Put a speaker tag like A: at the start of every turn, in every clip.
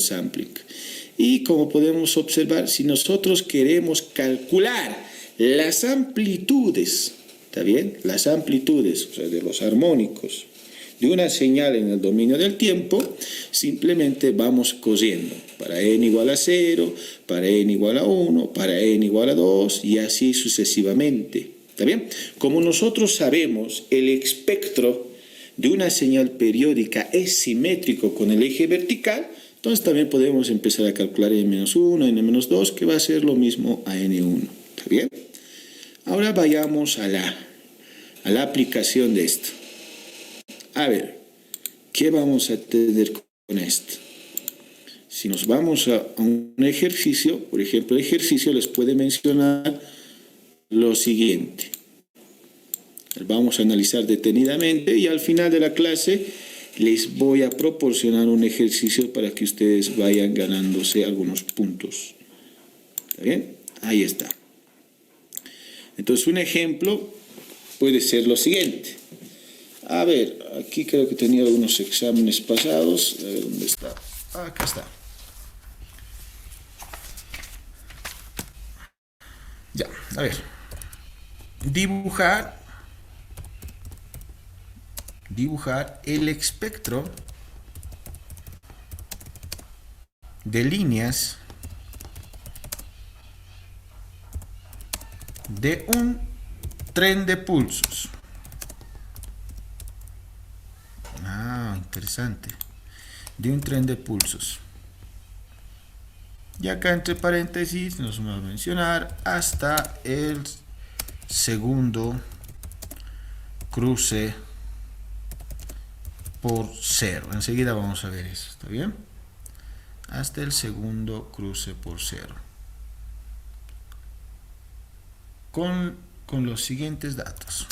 A: sampling. Y como podemos observar, si nosotros queremos calcular las amplitudes, ¿está bien? Las amplitudes, o sea, de los armónicos de una señal en el dominio del tiempo, simplemente vamos cosiendo para n igual a 0, para n igual a 1, para n igual a 2 y así sucesivamente. ¿Está bien? Como nosotros sabemos, el espectro de una señal periódica es simétrico con el eje vertical, entonces también podemos empezar a calcular n-1, n-2, que va a ser lo mismo a n1. ¿Está bien? Ahora vayamos a la aplicación de esto. A ver, ¿qué vamos a tener con esto? Si nos vamos a un ejercicio, por ejemplo, el ejercicio les puede mencionar lo siguiente. Vamos a analizar detenidamente y al final de la clase les voy a proporcionar un ejercicio para que ustedes vayan ganándose algunos puntos. ¿Está bien? Ahí está. Entonces, un ejemplo puede ser lo siguiente. A ver, aquí creo que tenía algunos exámenes pasados. A ver, ¿dónde está? Acá está. Ya, a ver. Dibujar el espectro de líneas de un tren de pulsos. Interesante. De un tren de pulsos. Y acá entre paréntesis nos vamos a mencionar hasta el segundo cruce por 0. Enseguida vamos a ver eso, ¿está bien? Hasta el segundo cruce por 0. Con los siguientes datos.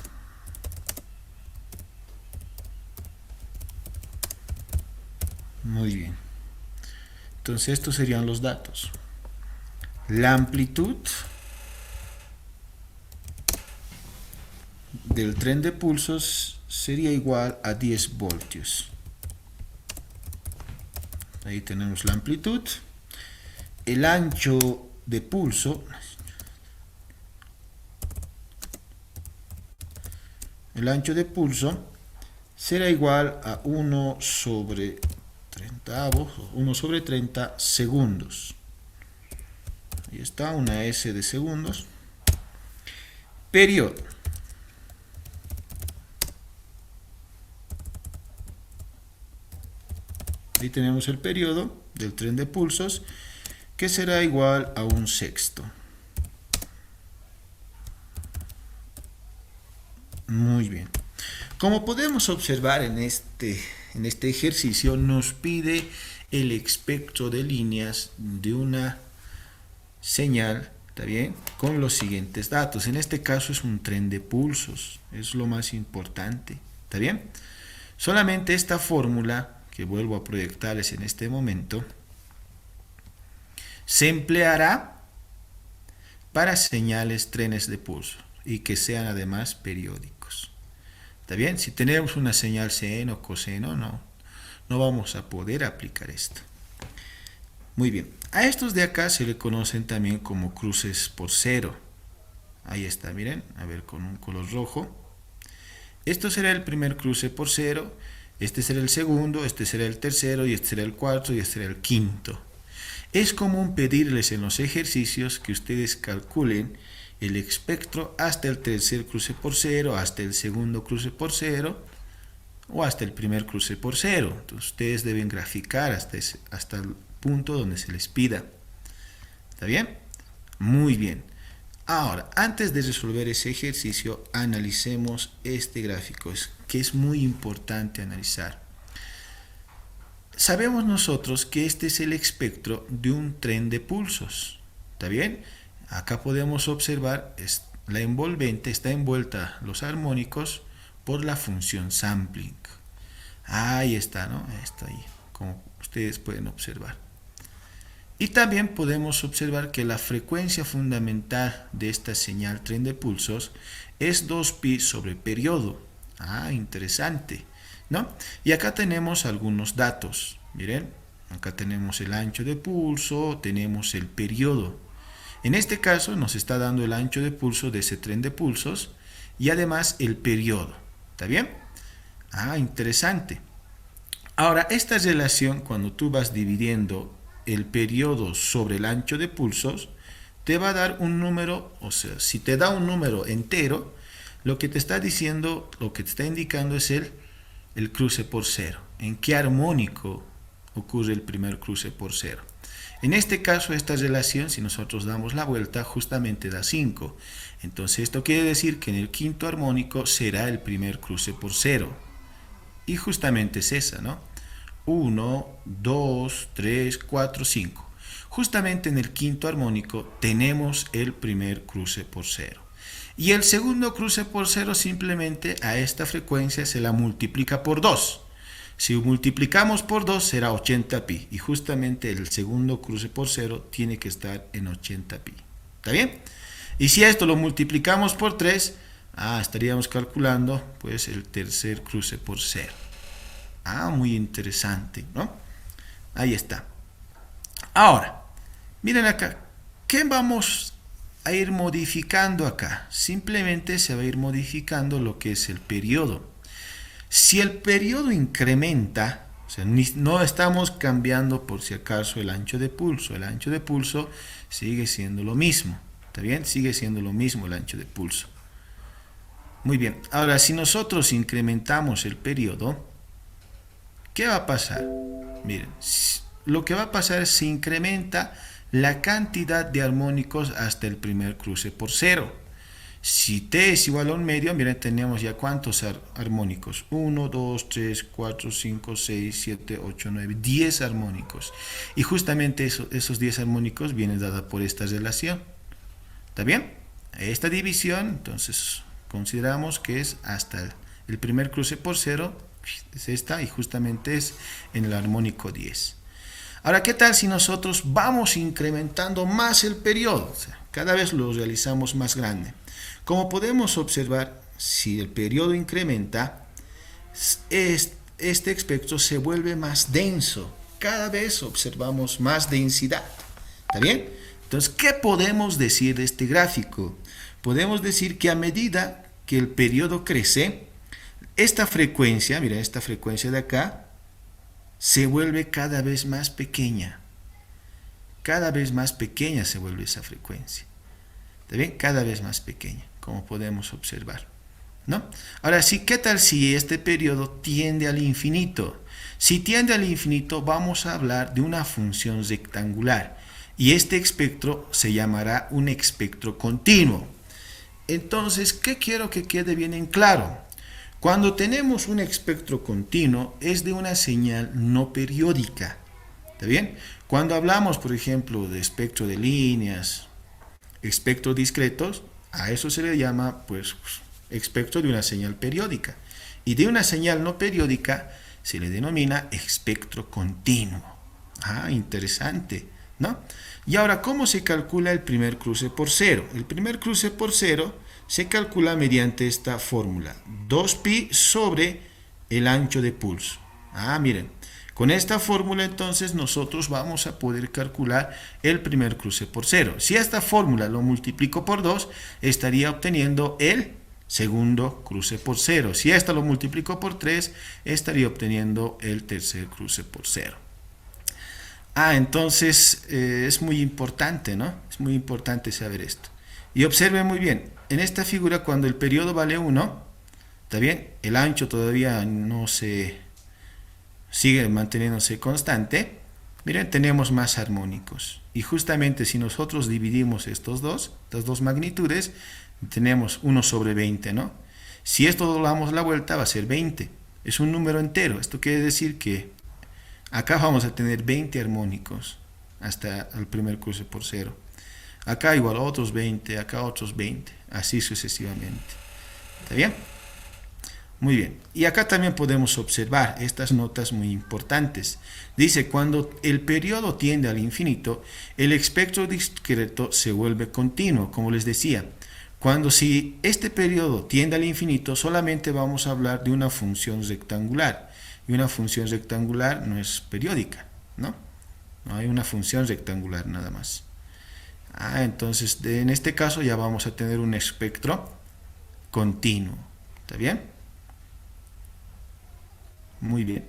A: Muy bien. Entonces estos serían los datos. La amplitud del tren de pulsos sería igual a 10 voltios. Ahí tenemos la amplitud. El ancho de pulso, será igual a 1 sobre 30 segundos. Ahí está, una S de segundos. Periodo. Ahí tenemos el periodo del tren de pulsos, que será igual a 1/6. Muy bien. Como podemos observar en este ejercicio, nos pide el espectro de líneas de una señal, ¿está bien? Con los siguientes datos. En este caso es un tren de pulsos, es lo más importante, ¿está bien? Solamente esta fórmula, que vuelvo a proyectarles en este momento, se empleará para señales trenes de pulso y que sean además periódicos. ¿Está bien? Si tenemos una señal seno o coseno, no vamos a poder aplicar esto. Muy bien. A estos de acá se le conocen también como cruces por 0. Ahí está, miren. A ver, con un color rojo. Esto será el primer cruce por 0. Este será el segundo, este será el tercero, y este será el cuarto, y este será el quinto. Es común pedirles en los ejercicios que ustedes calculen el espectro hasta el tercer cruce por 0, hasta el segundo cruce por 0 o hasta el primer cruce por 0. Entonces ustedes deben graficar hasta el punto donde se les pida. ¿Está bien? Muy bien. Ahora, antes de resolver ese ejercicio, analicemos este gráfico, que es muy importante analizar. Sabemos nosotros que este es el espectro de un tren de pulsos. ¿Está bien? Acá podemos observar la envolvente, está envuelta los armónicos por la función sampling. Ahí está, ¿no? Está ahí, como ustedes pueden observar. Y también podemos observar que la frecuencia fundamental de esta señal tren de pulsos es 2pi sobre periodo. Interesante, ¿no? Y acá tenemos algunos datos. Miren, Acá tenemos el ancho de pulso, tenemos el periodo. En este caso nos está dando el ancho de pulso de ese tren de pulsos y además el periodo. ¿Está bien? Interesante. Ahora, esta relación, cuando tú vas dividiendo el periodo sobre el ancho de pulsos, te va a dar un número, o sea, si te da un número entero, lo que te está diciendo, lo que te está indicando es el cruce por cero. ¿En qué armónico ocurre el primer cruce por cero? En este caso, esta relación, si nosotros damos la vuelta, justamente da 5. Entonces, esto quiere decir que en el quinto armónico será el primer cruce por cero. Y justamente es esa, ¿no? 1, 2, 3, 4, 5. Justamente en el quinto armónico tenemos el primer cruce por cero. Y el segundo cruce por cero simplemente a esta frecuencia se la multiplica por 2. Si multiplicamos por 2 será 80 pi. Y justamente el segundo cruce por cero tiene que estar en 80 pi. ¿Está bien? Y si a esto lo multiplicamos por 3, estaríamos calculando pues el tercer cruce por cero. Muy interesante, ¿no? Ahí está. Ahora, miren acá, ¿qué vamos a ir modificando acá? Simplemente se va a ir modificando lo que es el periodo. Si el periodo incrementa, o sea, no estamos cambiando por si acaso el ancho de pulso. El ancho de pulso sigue siendo lo mismo. ¿Está bien? Sigue siendo lo mismo el ancho de pulso. Muy bien. Ahora, si nosotros incrementamos el periodo, ¿qué va a pasar? Miren, lo que va a pasar es que se incrementa la cantidad de armónicos hasta el primer cruce por cero. Si t es igual a un medio, miren, tenemos ya cuántos armónicos. 1, 2, 3, 4, 5, 6, 7, 8, 9, 10 armónicos. Y justamente esos 10 armónicos vienen dados por esta relación. ¿Está bien? Esta división, entonces, consideramos que es hasta el primer cruce por cero, es esta, y justamente es en el armónico 10. Ahora, ¿qué tal si nosotros vamos incrementando más el periodo? O sea, cada vez lo realizamos más grande. Como podemos observar, si el periodo incrementa, este espectro se vuelve más denso. Cada vez observamos más densidad. ¿Está bien? Entonces, ¿qué podemos decir de este gráfico? Podemos decir que a medida que el periodo crece, esta frecuencia, mira, esta frecuencia de acá, se vuelve cada vez más pequeña. Cada vez más pequeña se vuelve esa frecuencia. ¿Está bien? Cada vez más pequeña, como podemos observar, ¿no? Ahora sí, ¿qué tal si este periodo tiende al infinito? Si tiende al infinito, vamos a hablar de una función rectangular. Y este espectro se llamará un espectro continuo. Entonces, ¿qué quiero que quede bien en claro? Cuando tenemos un espectro continuo, es de una señal no periódica. ¿Está bien? Cuando hablamos, por ejemplo, de espectro de líneas, espectros discretos, a eso se le llama, pues, espectro de una señal periódica. Y de una señal no periódica se le denomina espectro continuo. Interesante, ¿no? Y ahora, ¿cómo se calcula el primer cruce por cero? El primer cruce por cero se calcula mediante esta fórmula, 2pi sobre el ancho de pulso. Miren, con esta fórmula entonces nosotros vamos a poder calcular el primer cruce por cero. Si esta fórmula lo multiplico por 2, estaría obteniendo el segundo cruce por cero. Si esta lo multiplico por 3, estaría obteniendo el tercer cruce por cero. Entonces es muy importante, ¿no? Es muy importante saber esto. Y observen muy bien, en esta figura cuando el periodo vale 1, ¿está bien? El ancho todavía no se sigue manteniéndose constante. Miren, tenemos más armónicos. Y justamente si nosotros dividimos estas dos magnitudes, tenemos 1 sobre 20, ¿no? Si esto lo damos la vuelta, va a ser 20. Es un número entero. Esto quiere decir que acá vamos a tener 20 armónicos hasta el primer cruce por cero. Acá igual otros 20, acá otros 20, así sucesivamente. ¿Está bien? Muy bien. Y acá también podemos observar estas notas muy importantes. Dice, cuando el periodo tiende al infinito, el espectro discreto se vuelve continuo, como les decía. Si este periodo tiende al infinito, solamente vamos a hablar de una función rectangular. Y una función rectangular no es periódica, ¿no? No hay una función rectangular nada más. Entonces en este caso ya vamos a tener un espectro continuo. ¿Está bien? Muy bien.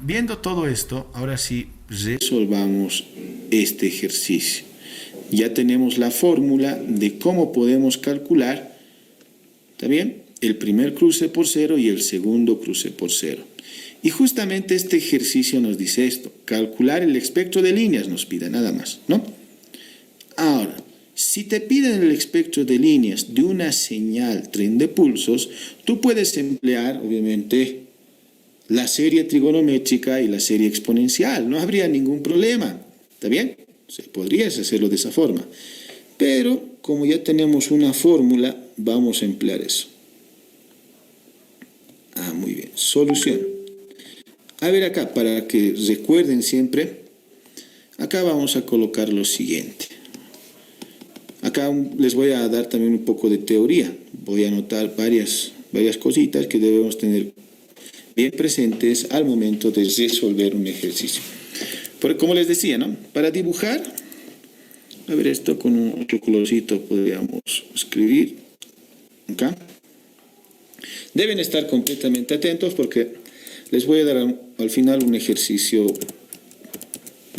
A: Viendo todo esto, ahora sí resolvamos este ejercicio. Ya tenemos la fórmula de cómo podemos calcular, ¿está bien?, el primer cruce por cero y el segundo cruce por cero. Y justamente este ejercicio nos dice esto: calcular el espectro de líneas nos pide nada más, ¿no? Ahora, si te piden el espectro de líneas de una señal tren de pulsos, tú puedes emplear, obviamente, la serie trigonométrica y la serie exponencial. No habría ningún problema. ¿Está bien? Podrías hacerlo de esa forma. Pero, como ya tenemos una fórmula, vamos a emplear eso. Muy bien. Solución. A ver acá, para que recuerden siempre, acá vamos a colocar lo siguiente. Acá les voy a dar también un poco de teoría. Voy a anotar varias cositas que debemos tener bien presentes al momento de resolver un ejercicio. Porque como les decía, ¿no?, para dibujar, a ver, esto con otro colorcito podríamos escribir acá. Deben estar completamente atentos porque les voy a dar al final un ejercicio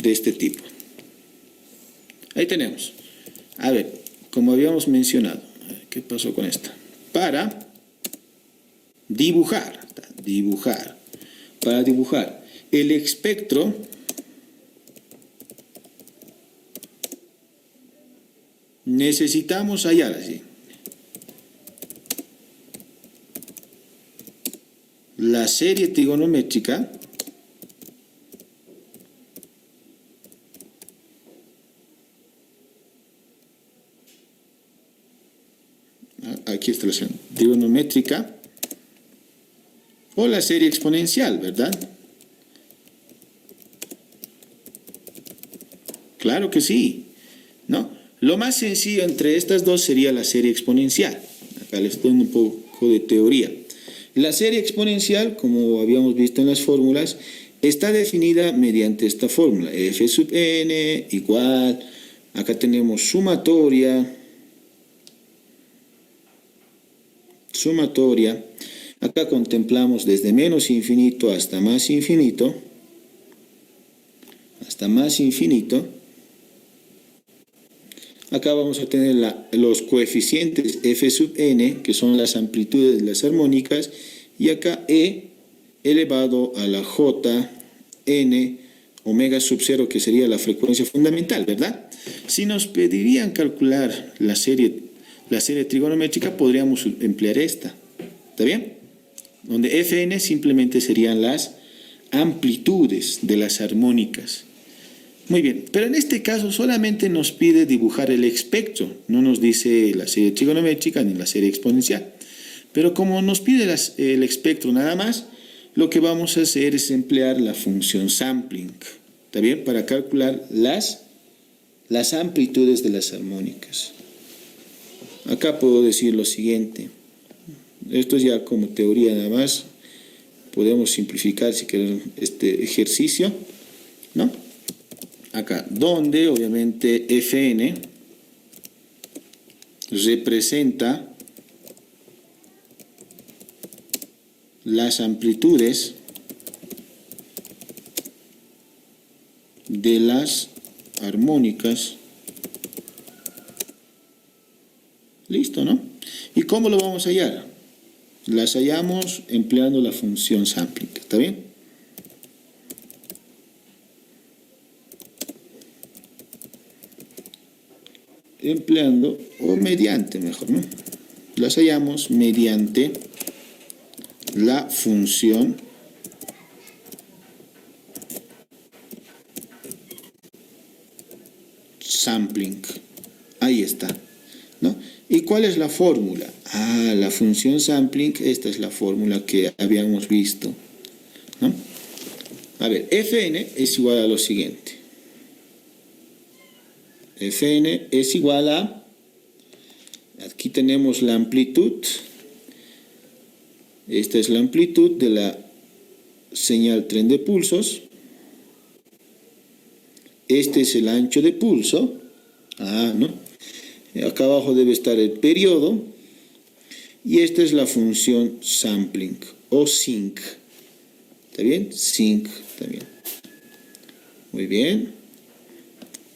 A: de este tipo. Ahí tenemos. A ver, como habíamos mencionado, ¿qué pasó con esta? Para dibujar, para dibujar el espectro necesitamos hallar así la serie trigonométrica aquí está la serie trigonométrica o la serie exponencial, ¿verdad? Claro que sí, ¿no? Lo más sencillo entre estas dos sería la serie exponencial. Acá les doy un poco de teoría. La serie exponencial, como habíamos visto en las fórmulas, está definida mediante esta fórmula. F sub n igual, acá tenemos sumatoria, acá contemplamos desde menos infinito hasta más infinito, acá vamos a tener los coeficientes f sub n, que son las amplitudes de las armónicas, y acá e elevado a la j n omega sub 0, que sería la frecuencia fundamental, ¿verdad? Si nos pedirían calcular la serie trigonométrica, podríamos emplear esta. ¿Está bien? Donde fn simplemente serían las amplitudes de las armónicas. Muy bien, pero en este caso solamente nos pide dibujar el espectro, no nos dice la serie trigonométrica ni la serie exponencial. Pero como nos pide el espectro nada más, lo que vamos a hacer es emplear la función sampling, ¿está bien?, para calcular las amplitudes de las armónicas. Acá puedo decir lo siguiente, esto es ya como teoría nada más, podemos simplificar si queremos este ejercicio, ¿no? Acá, donde obviamente Fn representa las amplitudes de las armónicas. Listo, ¿no? ¿Y cómo lo vamos a hallar? Las hallamos empleando la función sampling, ¿está bien? Empleando, o mediante mejor, ¿no? Las hallamos mediante la función sampling. Ahí está, ¿no? ¿Y cuál es la fórmula? La función sampling, esta es la fórmula que habíamos visto, ¿no? A ver, Fn es igual a lo siguiente. Fn es igual a, aquí tenemos la amplitud, esta es la amplitud de la señal tren de pulsos, Este es el ancho de pulso. ¿No? Acá abajo debe estar el periodo. Y esta es la función sampling o sinc. ¿Está bien? Sinc también. Muy bien.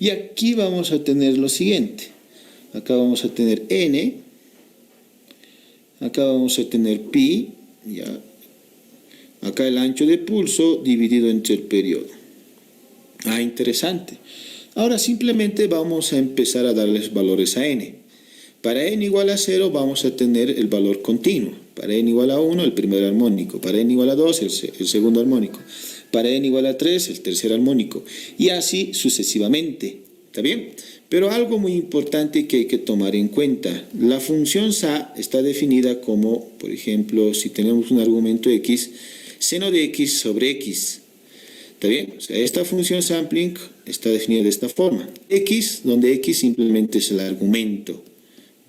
A: Y aquí vamos a tener lo siguiente. Acá vamos a tener n. Acá vamos a tener pi. Ya. Acá el ancho de pulso dividido entre el periodo. Interesante. Ahora simplemente vamos a empezar a darles valores a n. Para n igual a 0 vamos a tener el valor continuo. Para n igual a 1 el primer armónico. Para n igual a 2 el segundo armónico. Para n igual a 3 el tercer armónico. Y así sucesivamente. ¿Está bien? Pero algo muy importante que hay que tomar en cuenta. La función sa está definida como, por ejemplo, si tenemos un argumento x, seno de x sobre x. ¿Está bien? O sea, esta función sampling está definida de esta forma. X, donde x simplemente es el argumento.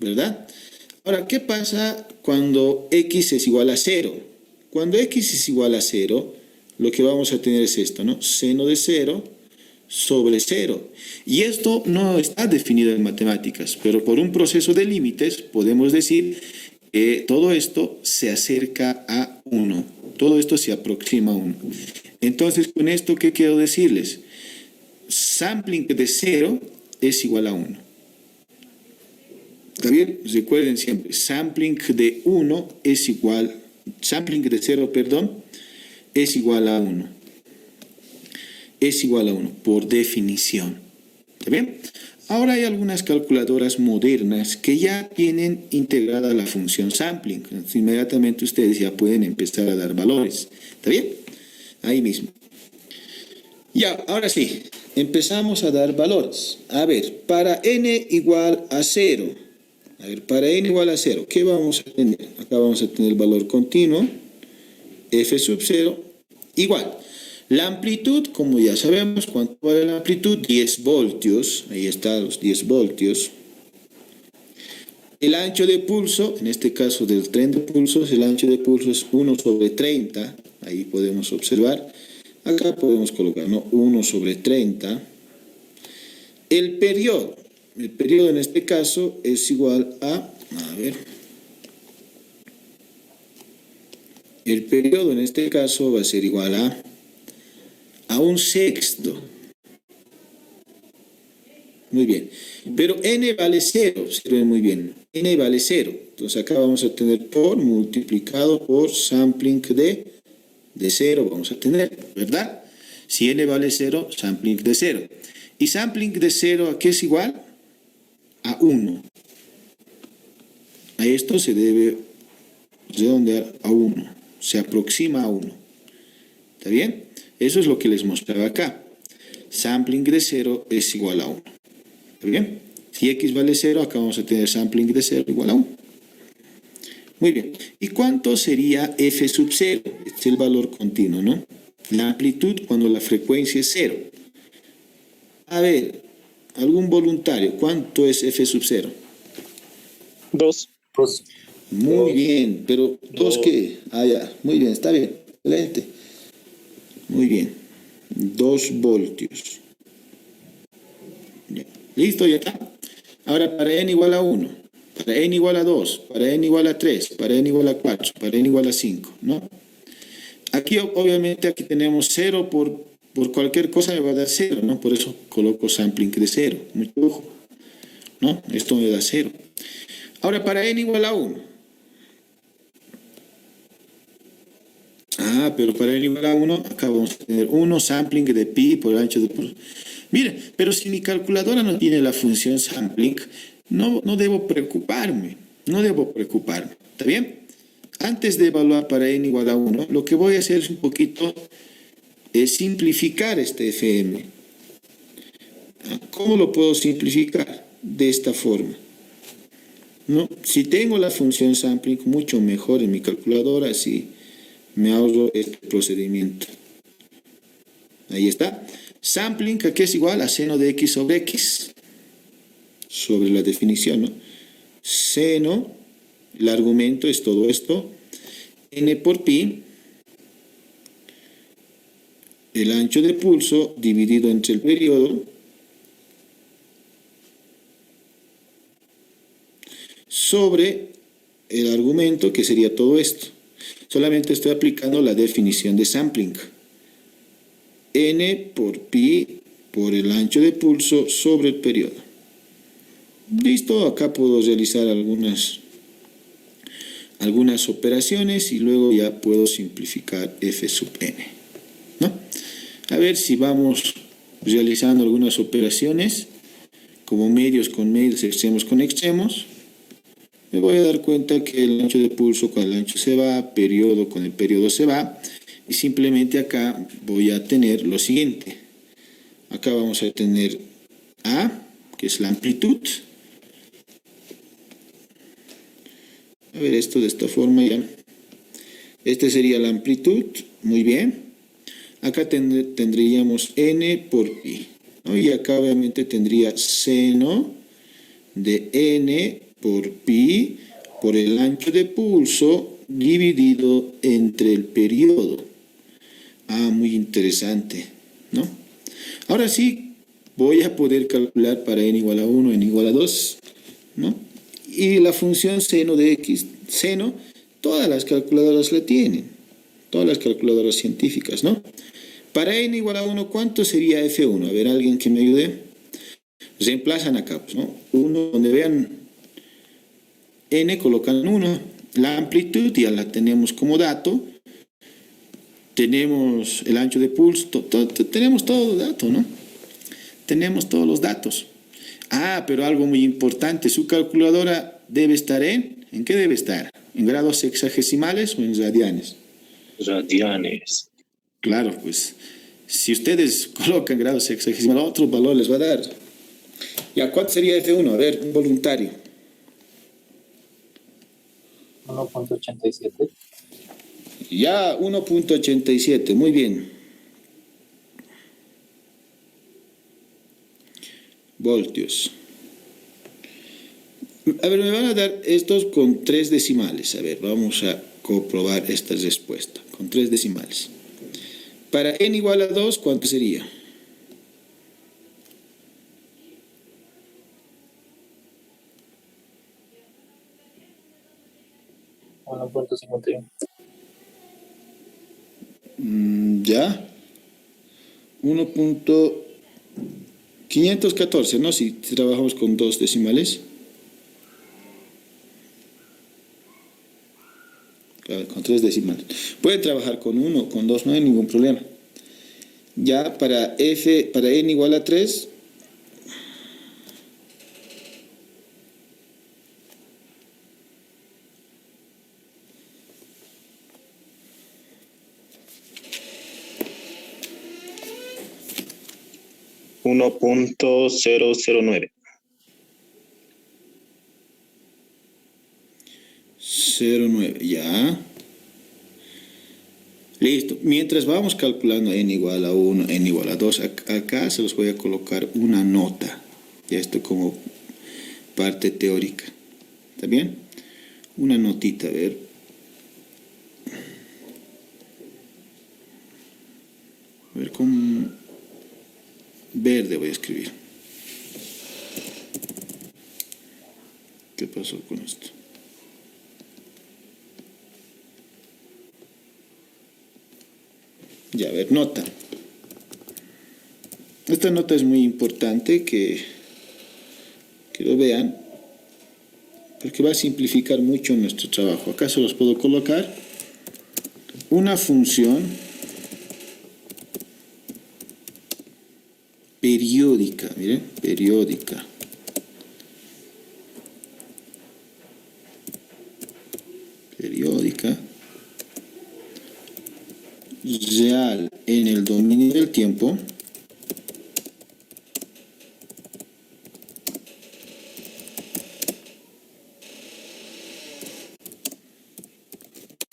A: ¿Verdad? Ahora, ¿qué pasa cuando x es igual a 0? Cuando x es igual a 0, lo que vamos a tener es esto, ¿no? Seno de 0 sobre 0. Y esto no está definido en matemáticas, pero por un proceso de límites podemos decir que todo esto se acerca a 1. Todo esto se aproxima a 1. Entonces, con esto, ¿qué quiero decirles? Sampling de 0 es igual a 1. ¿Está bien? Recuerden siempre, sampling de 1 es igual, sampling de 0, perdón, es igual a 1. Es igual a 1, por definición. ¿Está bien? Ahora hay algunas calculadoras modernas que ya tienen integrada la función sampling. Entonces, inmediatamente ustedes ya pueden empezar a dar valores. ¿Está bien? Ahí mismo. Ya, ahora sí, empezamos a dar valores. A ver, para n igual a 0. A ver, para n igual a 0, ¿qué vamos a tener? Acá vamos a tener el valor continuo, f sub 0, igual. La amplitud, como ya sabemos, ¿cuánto vale la amplitud? 10 voltios, ahí están los 10 voltios. El ancho de pulso, en este caso del tren de pulsos, el ancho de pulso es 1 sobre 30, ahí podemos observar. Acá podemos colocar, ¿no? 1 sobre 30. El periodo en este caso es igual a ver, el periodo en este caso va a ser igual a 1/6. Muy bien. Pero n vale 0, sirve muy bien. N vale 0. Entonces acá vamos a tener por multiplicado por sampling de 0, vamos a tener, ¿verdad? Si n vale 0, sampling de 0. ¿Y sampling de 0 a qué es igual? A 1. A esto se debe redondear a 1. Se aproxima a 1. ¿Está bien? Eso es lo que les mostraba acá. Sampling de 0 es igual a 1. ¿Está bien? Si x vale 0, acá vamos a tener sampling de 0 igual a 1. Muy bien. ¿Y cuánto sería f sub 0? Este es el valor continuo, ¿no? La amplitud cuando la frecuencia es 0. A ver, algún voluntario, ¿cuánto es f sub 0?
B: 2.
A: Muy bien, pero ¿2 qué? Ya, muy bien, está bien, excelente. Muy bien, 2 voltios. Ya. ¿Listo? Ya está. Ahora para n igual a 1, para n igual a 2, para n igual a 3, para n igual a 4, para n igual a 5, ¿no? Aquí obviamente aquí tenemos 0 por cualquier cosa me va a dar 0, ¿no? Por eso coloco sampling de 0, mucho ojo, ¿no? Esto me da 0. Ahora para n igual a 1. Pero para n igual a 1, acá vamos a tener 1 sampling de pi por ancho de pulso. Mire, pero si mi calculadora no tiene la función sampling, no debo preocuparme. No debo preocuparme. ¿Está bien? Antes de evaluar para n igual a 1, lo que voy a hacer es un poquito simplificar este FM. ¿Cómo lo puedo simplificar? De esta forma. ¿No? Si tengo la función sampling, mucho mejor en mi calculadora, así me ahorro este procedimiento. Ahí está. Sampling, que es igual a seno de x sobre x. Sobre la definición, ¿no? Seno, el argumento es todo esto. N por pi. El ancho de pulso dividido entre el periodo. sobre el argumento que sería todo esto. Solamente estoy aplicando la definición de sampling. N por pi por el ancho de pulso sobre el periodo. Listo, acá puedo realizar algunas operaciones y luego ya puedo simplificar f sub n, ¿no? A ver si vamos realizando algunas operaciones como medios con medios, extremos con extremos. Me voy a dar cuenta que el ancho de pulso con el ancho se va, periodo con el periodo se va, y simplemente acá voy a tener lo siguiente. Acá vamos a tener A, que es la amplitud. A ver, esto de esta forma ya. Este sería la amplitud, muy bien. Acá tendríamos n por pi, ¿no? Y acá obviamente tendría seno de n por pi por el ancho de pulso dividido entre el periodo. Ah, muy interesante, ¿no? Ahora sí, voy a poder calcular para n igual a 1, n igual a 2, ¿no? Y la función seno de x, seno, todas las calculadoras la tienen, todas las calculadoras científicas, ¿no? Para n igual a 1, ¿cuánto sería f1? A ver, alguien que me ayude. Reemplazan acá, pues, ¿no? 1, donde vean n, colocan 1. La amplitud ya la tenemos como dato. Tenemos el ancho de pulso, tenemos todo dato, ¿no? Tenemos todos los datos. Ah, pero algo muy importante, su calculadora debe estar ¿en qué debe estar? ¿En grados sexagesimales o en radianes?
B: Radianes.
A: Claro, pues, si ustedes colocan grados sexagesimales, otro valor les va a dar. ¿Ya cuánto sería F1? A ver, un voluntario.
C: 1.87.
A: Ya, 1.87, muy bien. Voltios. A ver, me van a dar estos con 3 decimales. A ver, vamos a comprobar esta respuesta. Con 3 decimales. Para n igual a 2, ¿cuánto sería? Ya. 1.514, ¿no? Si trabajamos con 2 decimales. Claro, con 3 decimales. Pueden trabajar con 1, con 2, no hay ningún problema. Ya para n igual a 3.
B: $1.009.
A: 0,9, ya. Listo. Mientras vamos calculando n igual a 1, n igual a 2, acá se los voy a colocar una nota. Ya esto como parte teórica. ¿Está bien? Una notita, a ver. A ver, con verde voy a escribir. ¿Qué pasó con esto? Ya, a ver, nota. Esta nota es muy importante que lo vean, porque va a simplificar mucho nuestro trabajo. Acá se los puedo colocar. Una función periódica, miren, periódica. Periódica. Real en el dominio del tiempo.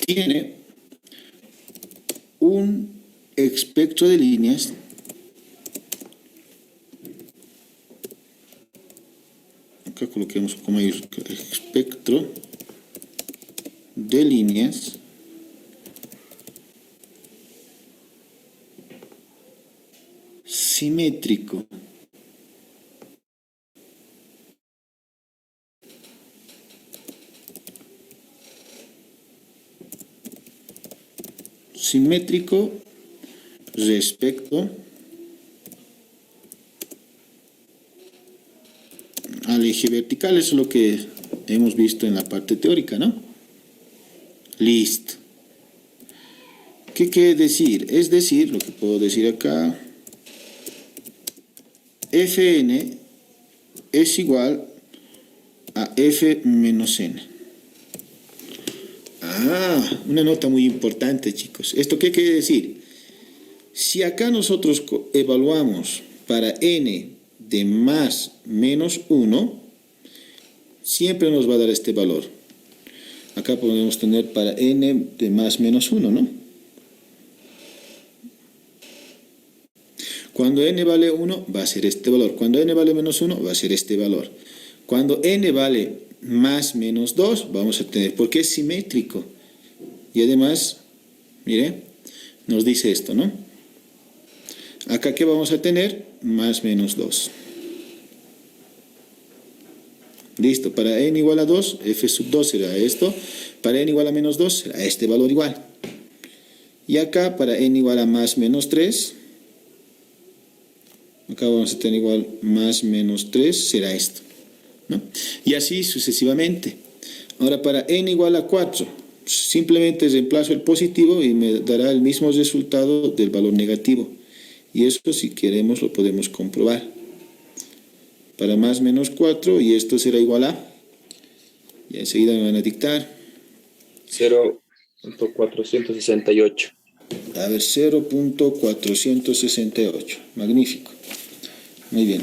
A: Tiene un espectro de líneas acá coloquemos como espectro de líneas simétrico. simétrico respecto al eje vertical. Eso es lo que hemos visto en la parte teórica, ¿no? Listo. ¿Qué quiere decir? Es decir, lo que puedo decir acá, Fn es igual a F menos N. Una nota muy importante, chicos. ¿Esto qué quiere decir? Si acá nosotros evaluamos para N de más menos 1, siempre nos va a dar este valor. Acá podemos tener para N de más menos 1, ¿no? Cuando N vale 1, va a ser este valor. Cuando N vale menos 1, va a ser este valor. Cuando N vale más menos 2, vamos a tener, porque es simétrico. Y además, mire, nos dice esto, ¿no? Acá, ¿qué vamos a tener? Más menos 2. Listo, para N igual a 2, F sub 2 será esto. Para N igual a menos 2, será este valor igual. Y acá, para N igual a más menos 3, acá vamos a tener igual más menos 3, será esto, ¿no? Y así sucesivamente. Ahora, para N igual a 4, simplemente reemplazo el positivo y me dará el mismo resultado del valor negativo. Y eso, si queremos, lo podemos comprobar. Para más menos 4, y esto será igual a, y enseguida me van a dictar
C: 0.468.
A: a ver, 0.468. Magnífico. Muy bien.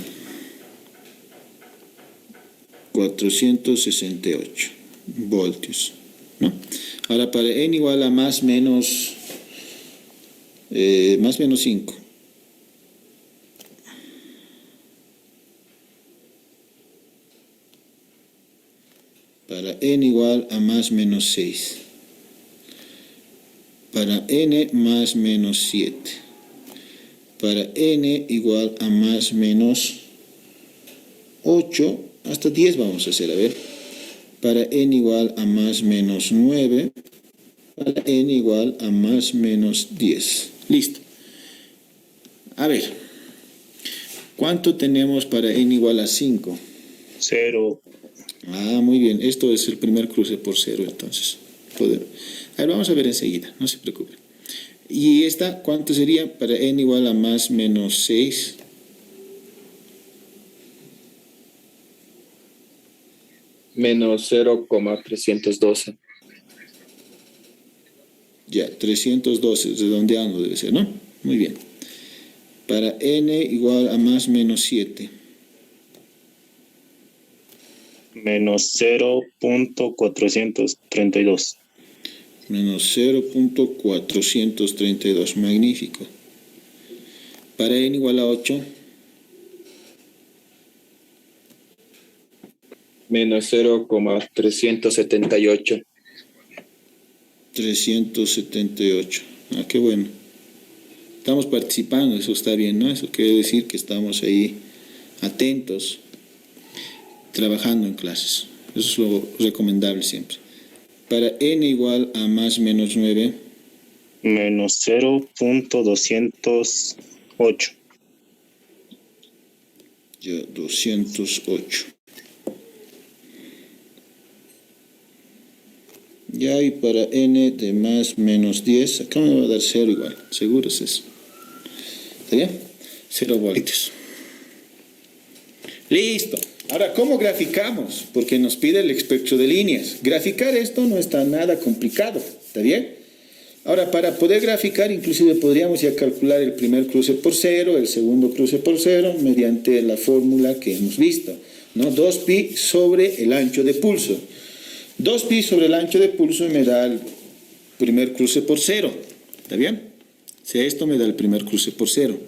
A: 468 voltios, ¿no? Ahora, para N igual a más menos 5. Para N igual a más menos 6. Para N más menos 7. Para N igual a más menos 8. Hasta 10 vamos a hacer, a ver. Para N igual a más menos 9. Para N igual a más menos 10. Listo. A ver. ¿Cuánto tenemos para N igual a 5?
B: 0.
A: Muy bien. Esto es el primer cruce por 0, entonces. A ver, vamos a ver enseguida. No se preocupe. ¿Y esta cuánto sería? Para N igual a más menos 6.
C: Menos 0,312.
A: Ya, 312, redondeando debe ser, ¿no? Muy bien. Para N igual a más menos 7.
B: Menos 0.432.
A: Menos 0.432. Magnífico. Para N igual a 8.
C: Menos 0,378.
A: 378. Qué bueno. Estamos participando, eso está bien, ¿no? Eso quiere decir que estamos ahí atentos, trabajando en clases. Eso es lo recomendable siempre. Para N igual a más menos 9.
B: Menos 0.208.
A: Ya, 208. Ya, y para N de más menos 10, acá me va a dar 0 igual, seguro es eso. ¿Está bien? 0 voltios. Listo. Ahora, ¿cómo graficamos? Porque nos pide el espectro de líneas. Graficar esto no está nada complicado, ¿está bien? Ahora, para poder graficar, inclusive podríamos ya calcular el primer cruce por 0, el segundo cruce por 0, mediante la fórmula que hemos visto, ¿no? 2pi sobre el ancho de pulso. 2pi sobre el ancho de pulso me da el primer cruce por 0, ¿está bien? Si esto me da el primer cruce por 0.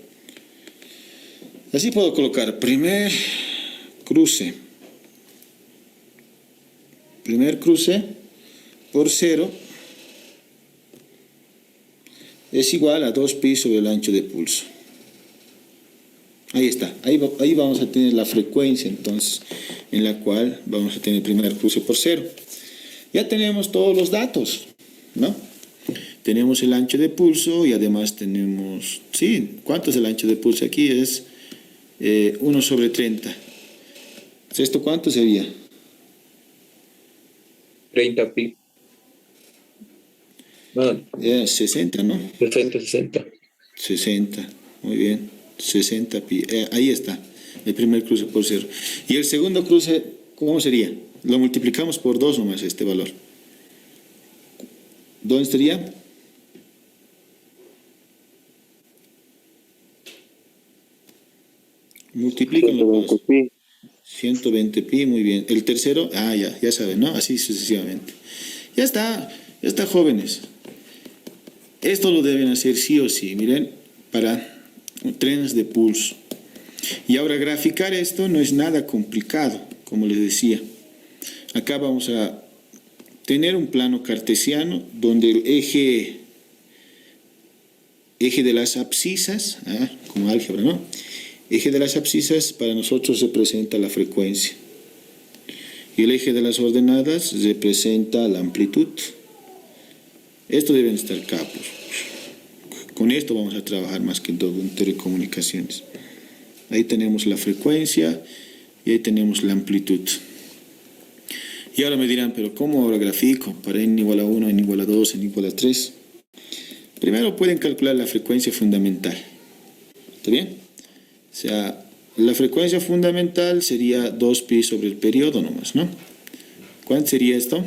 A: Así puedo colocar primer cruce por 0 es igual a 2pi sobre el ancho de pulso. Ahí está, ahí vamos a tener la frecuencia entonces en la cual vamos a tener el primer cruce por 0. Ya tenemos todos los datos, ¿no? tenemos el ancho de pulso y además tenemos, sí, ¿cuánto es el ancho de pulso aquí? Es 1 sobre 30. ¿Esto cuánto sería?
C: 30 pi. No,
A: 60, ¿no?
C: 60.
A: 60, muy bien, 60 pi. Ahí está, el primer cruce por 0. Y el segundo cruce, ¿cómo sería? Lo multiplicamos por 2 nomás este valor. ¿Dónde estaría? Multiplíquenlo.
B: 120 pi.
A: 120 pi, muy bien. El tercero, ya saben, ¿no? Así sucesivamente. Ya está, jóvenes. Esto lo deben hacer sí o sí, miren, para trenes de pulso. Y ahora graficar esto no es nada complicado, como les decía. Acá vamos a tener un plano cartesiano donde el eje de las abscisas, como álgebra, ¿no? Eje de las abscisas para nosotros representa la frecuencia. Y el eje de las ordenadas representa la amplitud. Esto deben estar capos. Con esto vamos a trabajar más que todo en telecomunicaciones. Ahí tenemos la frecuencia y ahí tenemos la amplitud. Y ahora me dirán, pero ¿cómo ahora grafico? Para n igual a 1, n igual a 2, n igual a 3. Primero pueden calcular la frecuencia fundamental. ¿Está bien? O sea, la frecuencia fundamental sería 2pi sobre el periodo nomás, ¿no? ¿Cuánto sería esto?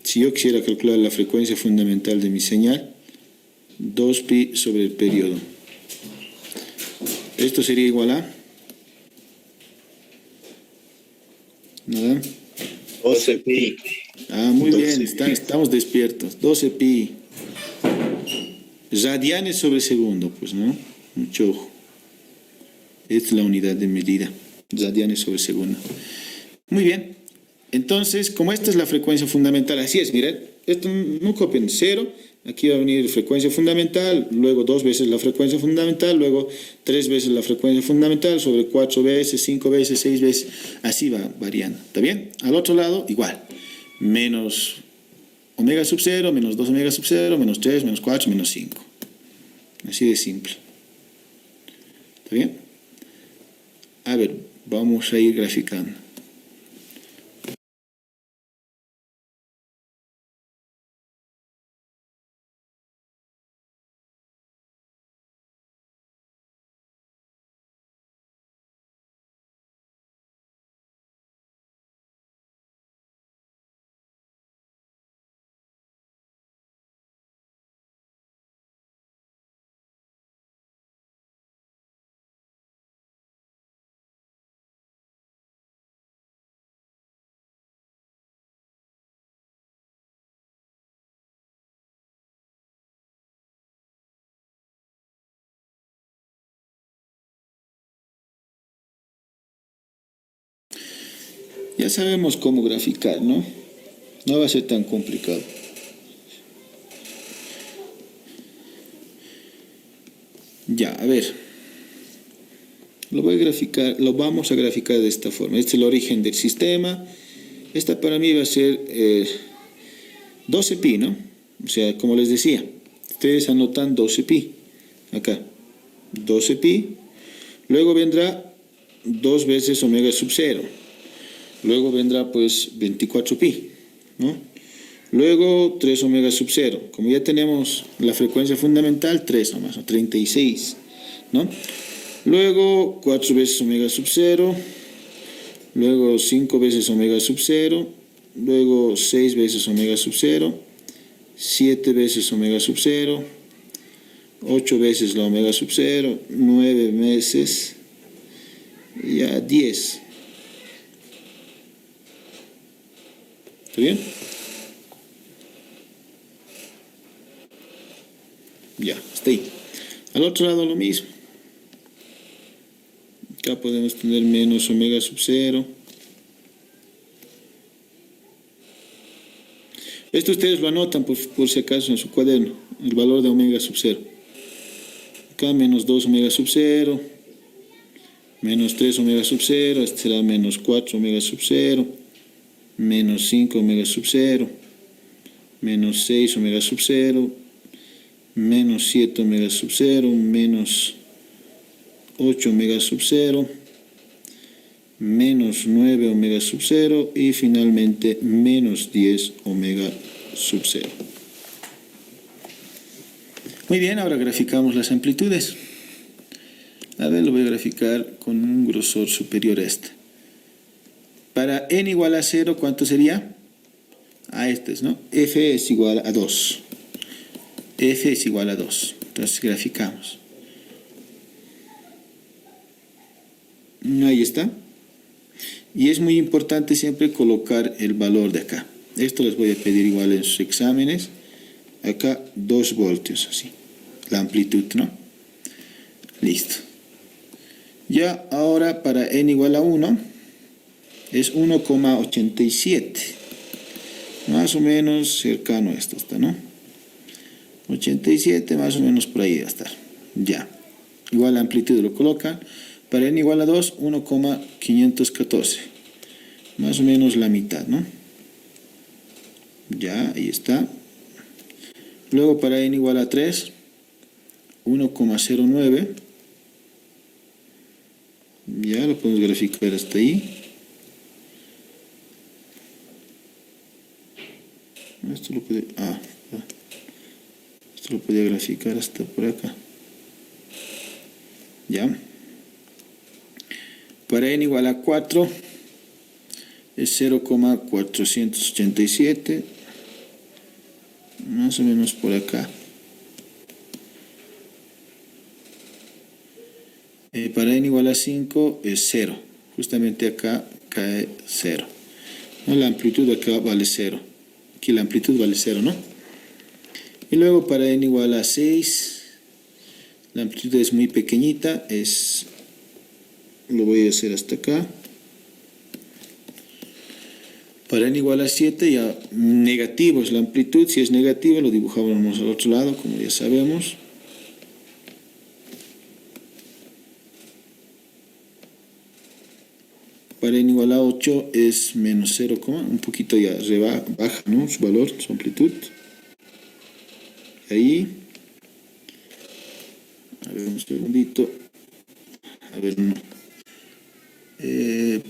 A: Si yo quisiera calcular la frecuencia fundamental de mi señal, 2pi sobre el periodo. Esto sería igual a... ¿Nada?
B: 12 pi.
A: Muy
B: 12
A: bien,
B: pi.
A: estamos despiertos. 12 pi. Radianes sobre segundo, pues, ¿no? Mucho ojo. Esta es la unidad de medida. Radianes sobre segundo. Muy bien. Entonces, como esta es la frecuencia fundamental, así es, miren. Esto no copien 0. Aquí va a venir frecuencia fundamental, luego 2 veces la frecuencia fundamental, luego 3 veces la frecuencia fundamental, sobre 4 veces, 5 veces, 6 veces. Así va variando. ¿Está bien? Al otro lado, igual. Menos omega sub 0, menos 2 omega sub 0, menos 3, menos 4, menos 5. Así de simple. ¿Está bien? A ver, vamos a ir graficando. Ya sabemos cómo graficar, ¿no? No va a ser tan complicado. Ya, a ver. Lo vamos a graficar de esta forma. Este es el origen del sistema. Esta para mí va a ser 12 pi, ¿no? O sea, como les decía, ustedes anotan 12 pi. Acá, 12 pi. Luego vendrá 2 veces omega sub 0. Luego vendrá pues 24 pi, ¿no? Luego 3 omega sub 0. Como ya tenemos la frecuencia fundamental, 3 nomás, o 36, ¿no? Luego 4 veces omega sub 0. Luego 5 veces omega sub 0. Luego 6 veces omega sub 0. 7 veces omega sub 0. 8 veces la omega sub 0. 9 veces. Ya 10. ¿Está bien? Ya, está ahí. Al otro lado lo mismo. Acá podemos tener menos omega sub 0. Esto ustedes lo anotan por si acaso en su cuaderno, el valor de omega sub 0. Acá menos 2 omega sub 0, menos 3 omega sub 0, este será menos 4 omega sub 0, menos 5 omega sub 0, menos 6 omega sub 0, menos 7 omega sub 0, menos 8 omega sub 0, menos 9 omega sub 0 y finalmente menos 10 omega sub 0. Muy bien, ahora graficamos las amplitudes. A ver, lo voy a graficar con un grosor superior a este. Para n igual a 0, ¿cuánto sería? A este, ¿no? F es igual a 2. F es igual a 2. Entonces graficamos. Ahí está. Y es muy importante siempre colocar el valor de acá. Esto les voy a pedir igual en sus exámenes. Acá 2 voltios, así. La amplitud, ¿no? Listo. Ya ahora para n igual a 1 es 1,87. Más o menos cercano a esto está, ¿no? 87 más o menos por ahí va a estar. Ya. Igual la amplitud lo colocan. Para n igual a 2, 1,514. Más o menos la mitad, ¿no? Ya, ahí está. Luego para n igual a 3, 1,09. Ya lo podemos graficar hasta ahí. Esto lo podía graficar hasta por acá. Ya. Para n igual a 4 es 0,487. Más o menos por acá. Para n igual a 5 es 0. Justamente acá cae 0. ¿No? La amplitud acá vale 0. Aquí la amplitud vale 0, ¿no? Y luego para n igual a 6, la amplitud es muy pequeñita, lo voy a hacer hasta acá. Para n igual a 7 ya negativo es la amplitud, si es negativo lo dibujamos al otro lado, como ya sabemos. Para n igual a 8 es menos 0, un poquito ya baja, ¿no? Su valor, su amplitud. Ahí. A ver, un segundito. A ver, no.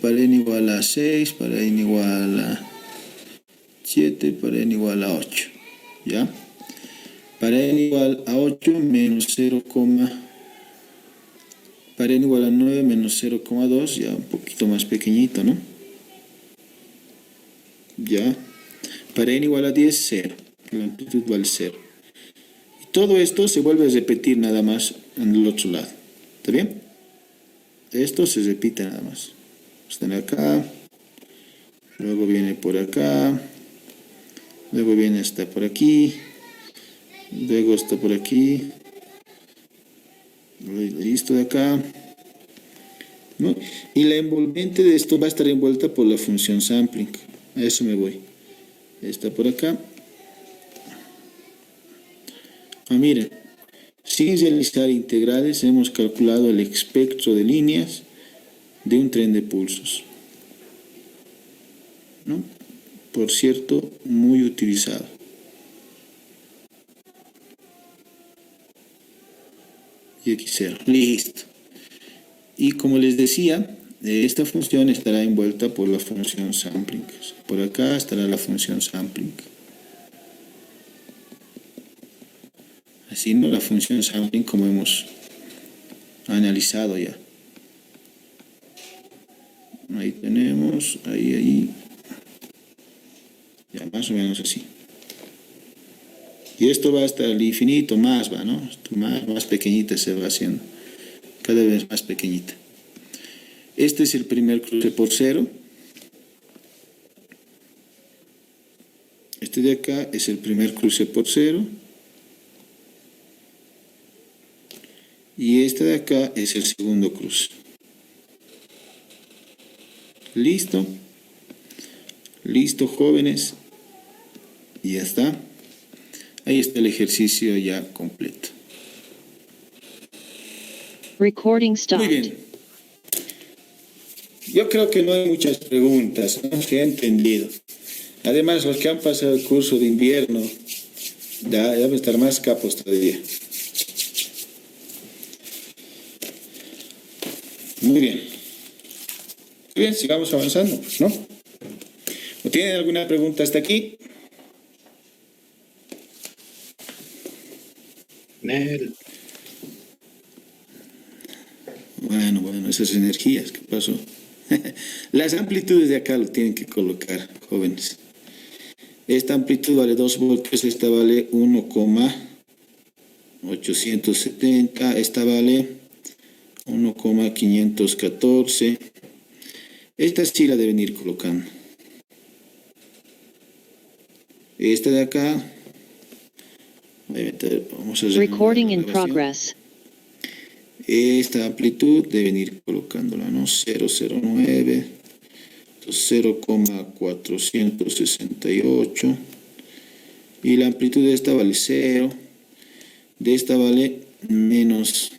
A: Para n igual a 6, para n igual a 7, para n igual a 8. ¿Ya? Para n igual a 8 menos 0, para n igual a 9 menos 0,2, ya un poquito más pequeñito, ¿no? Ya. Para n igual a 10, 0. La amplitud vale 0. Y todo esto se vuelve a repetir nada más en el otro lado. ¿Está bien? Esto se repite nada más. Están acá. Luego viene por acá. Luego viene hasta por aquí. Luego está por aquí. Listo de acá, ¿no? Y la envolvente de esto va a estar envuelta por la función sampling. A eso me voy. Está por acá. Miren, sin realizar integrales hemos calculado el espectro de líneas de un tren de pulsos, ¿no? Por cierto, muy utilizado. Y aquí 0. Listo. Y como les decía, esta función estará envuelta por la función sampling. Por acá estará la función sampling. Así, ¿no? La función sampling como hemos analizado ya. Ahí tenemos, ahí. Ya, más o menos así. Y esto va hasta el infinito, más va, ¿no? Más pequeñita se va haciendo. Cada vez más pequeñita. Este es el primer cruce por 0. Este de acá es el primer cruce por 0. Y este de acá es el segundo cruce. ¿Listo? Listo, jóvenes. Y ya está. Ahí está el ejercicio ya completo.
D: Recording stopped.
A: Muy bien. Yo creo que no hay muchas preguntas, ¿no? Se ha entendido. Además, los que han pasado el curso de invierno ya van a estar más capos todavía. Muy bien. Muy bien, sigamos avanzando, pues, ¿no? ¿O tienen alguna pregunta hasta aquí?
B: Nel.
A: Bueno, esas energías, ¿qué pasó? Las amplitudes de acá lo tienen que colocar, jóvenes. Esta amplitud vale 2 voltios, esta vale 1,870, esta vale 1,514. Esta sí la deben ir colocando. Esta de acá. Vamos a
D: Recording in
A: la grabación.
D: progress.
A: Esta amplitud deben ir colocándola, ¿no? 009, 0,468. Y la amplitud de esta vale 0. De esta vale menos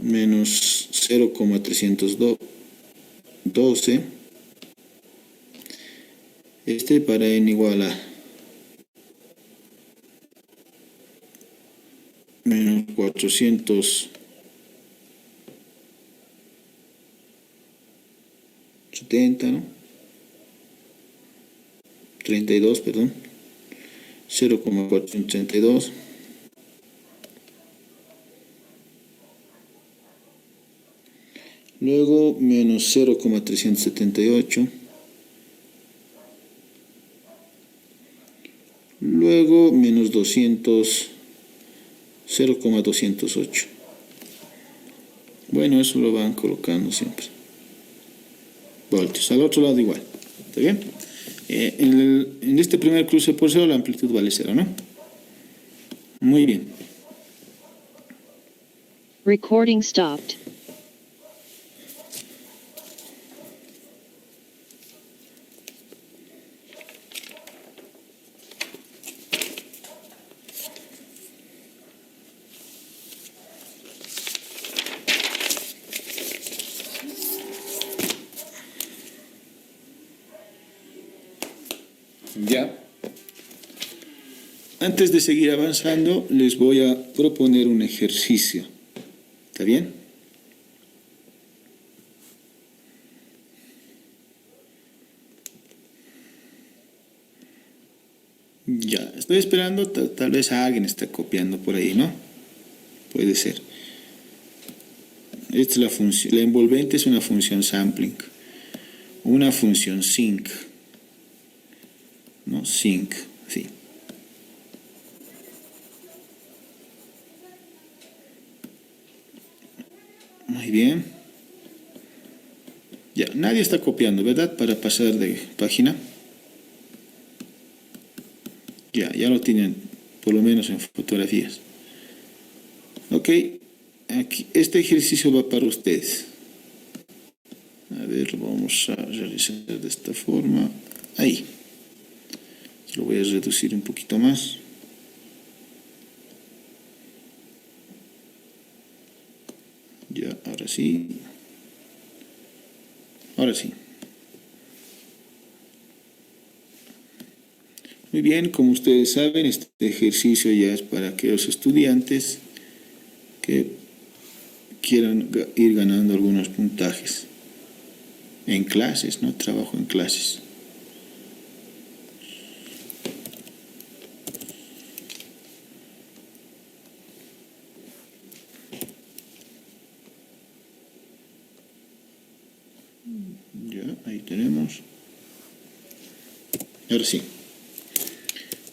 A: 0,312. Este para n igual a menos 470, ¿no? 32, perdón. 0,432. Luego menos 0,378. Luego menos 0,208. Bueno, eso lo van colocando siempre. Voltios. Al otro lado igual. ¿Está bien? En este primer cruce por 0 la amplitud vale 0, ¿no? Muy bien.
D: Recording stopped.
A: Ya. Antes de seguir avanzando, les voy a proponer un ejercicio. ¿Está bien? Ya, estoy esperando, tal vez alguien está copiando por ahí, ¿no? Puede ser. Esta es la función, la envolvente es una función sampling, una función sinc, ¿no? Sinc, sí. Muy bien. Ya, nadie está copiando, ¿verdad? Para pasar de página. Ya lo tienen, por lo menos en fotografías. Ok, aquí, este ejercicio va para ustedes. A ver, vamos a realizar de esta forma. Ahí. Lo voy a reducir un poquito más. Ya, ahora sí. Ahora sí. Muy bien, como ustedes saben, este ejercicio ya es para aquellos estudiantes que quieran ir ganando algunos puntajes en clases, ¿no? Trabajo en clases. Ya, ahí tenemos. Ahora sí.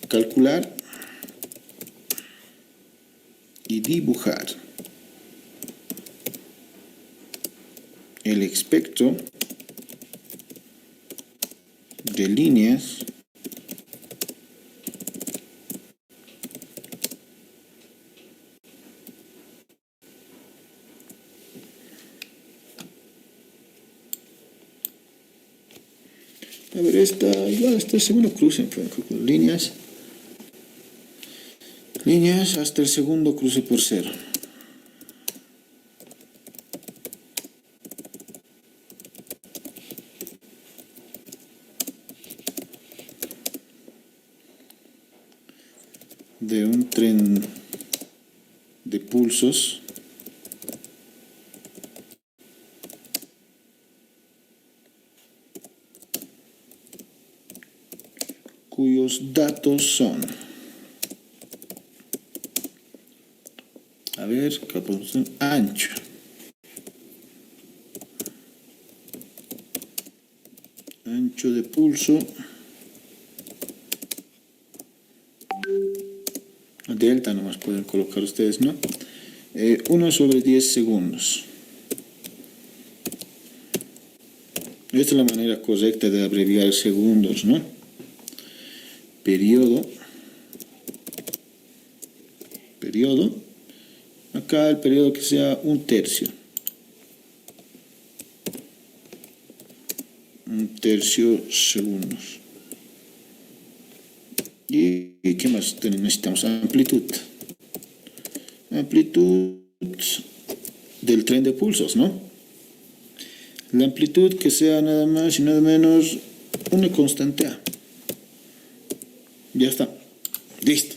A: Calcular y dibujar el espectro de líneas a ver, esta el segundo cruce, líneas hasta el segundo cruce por 0. tren de pulsos cuyos datos son, a ver, ancho, ancho de pulso, delta nomás pueden colocar ustedes, ¿no? 1/10 segundos. Esta es la manera correcta de abreviar segundos, ¿no? Periodo. Acá el periodo que sea 1/3. 1/3 segundos. ¿Y qué más necesitamos? Amplitud. Amplitud del tren de pulsos, ¿no? La amplitud que sea nada más y nada menos una constante A. Ya está. Listo.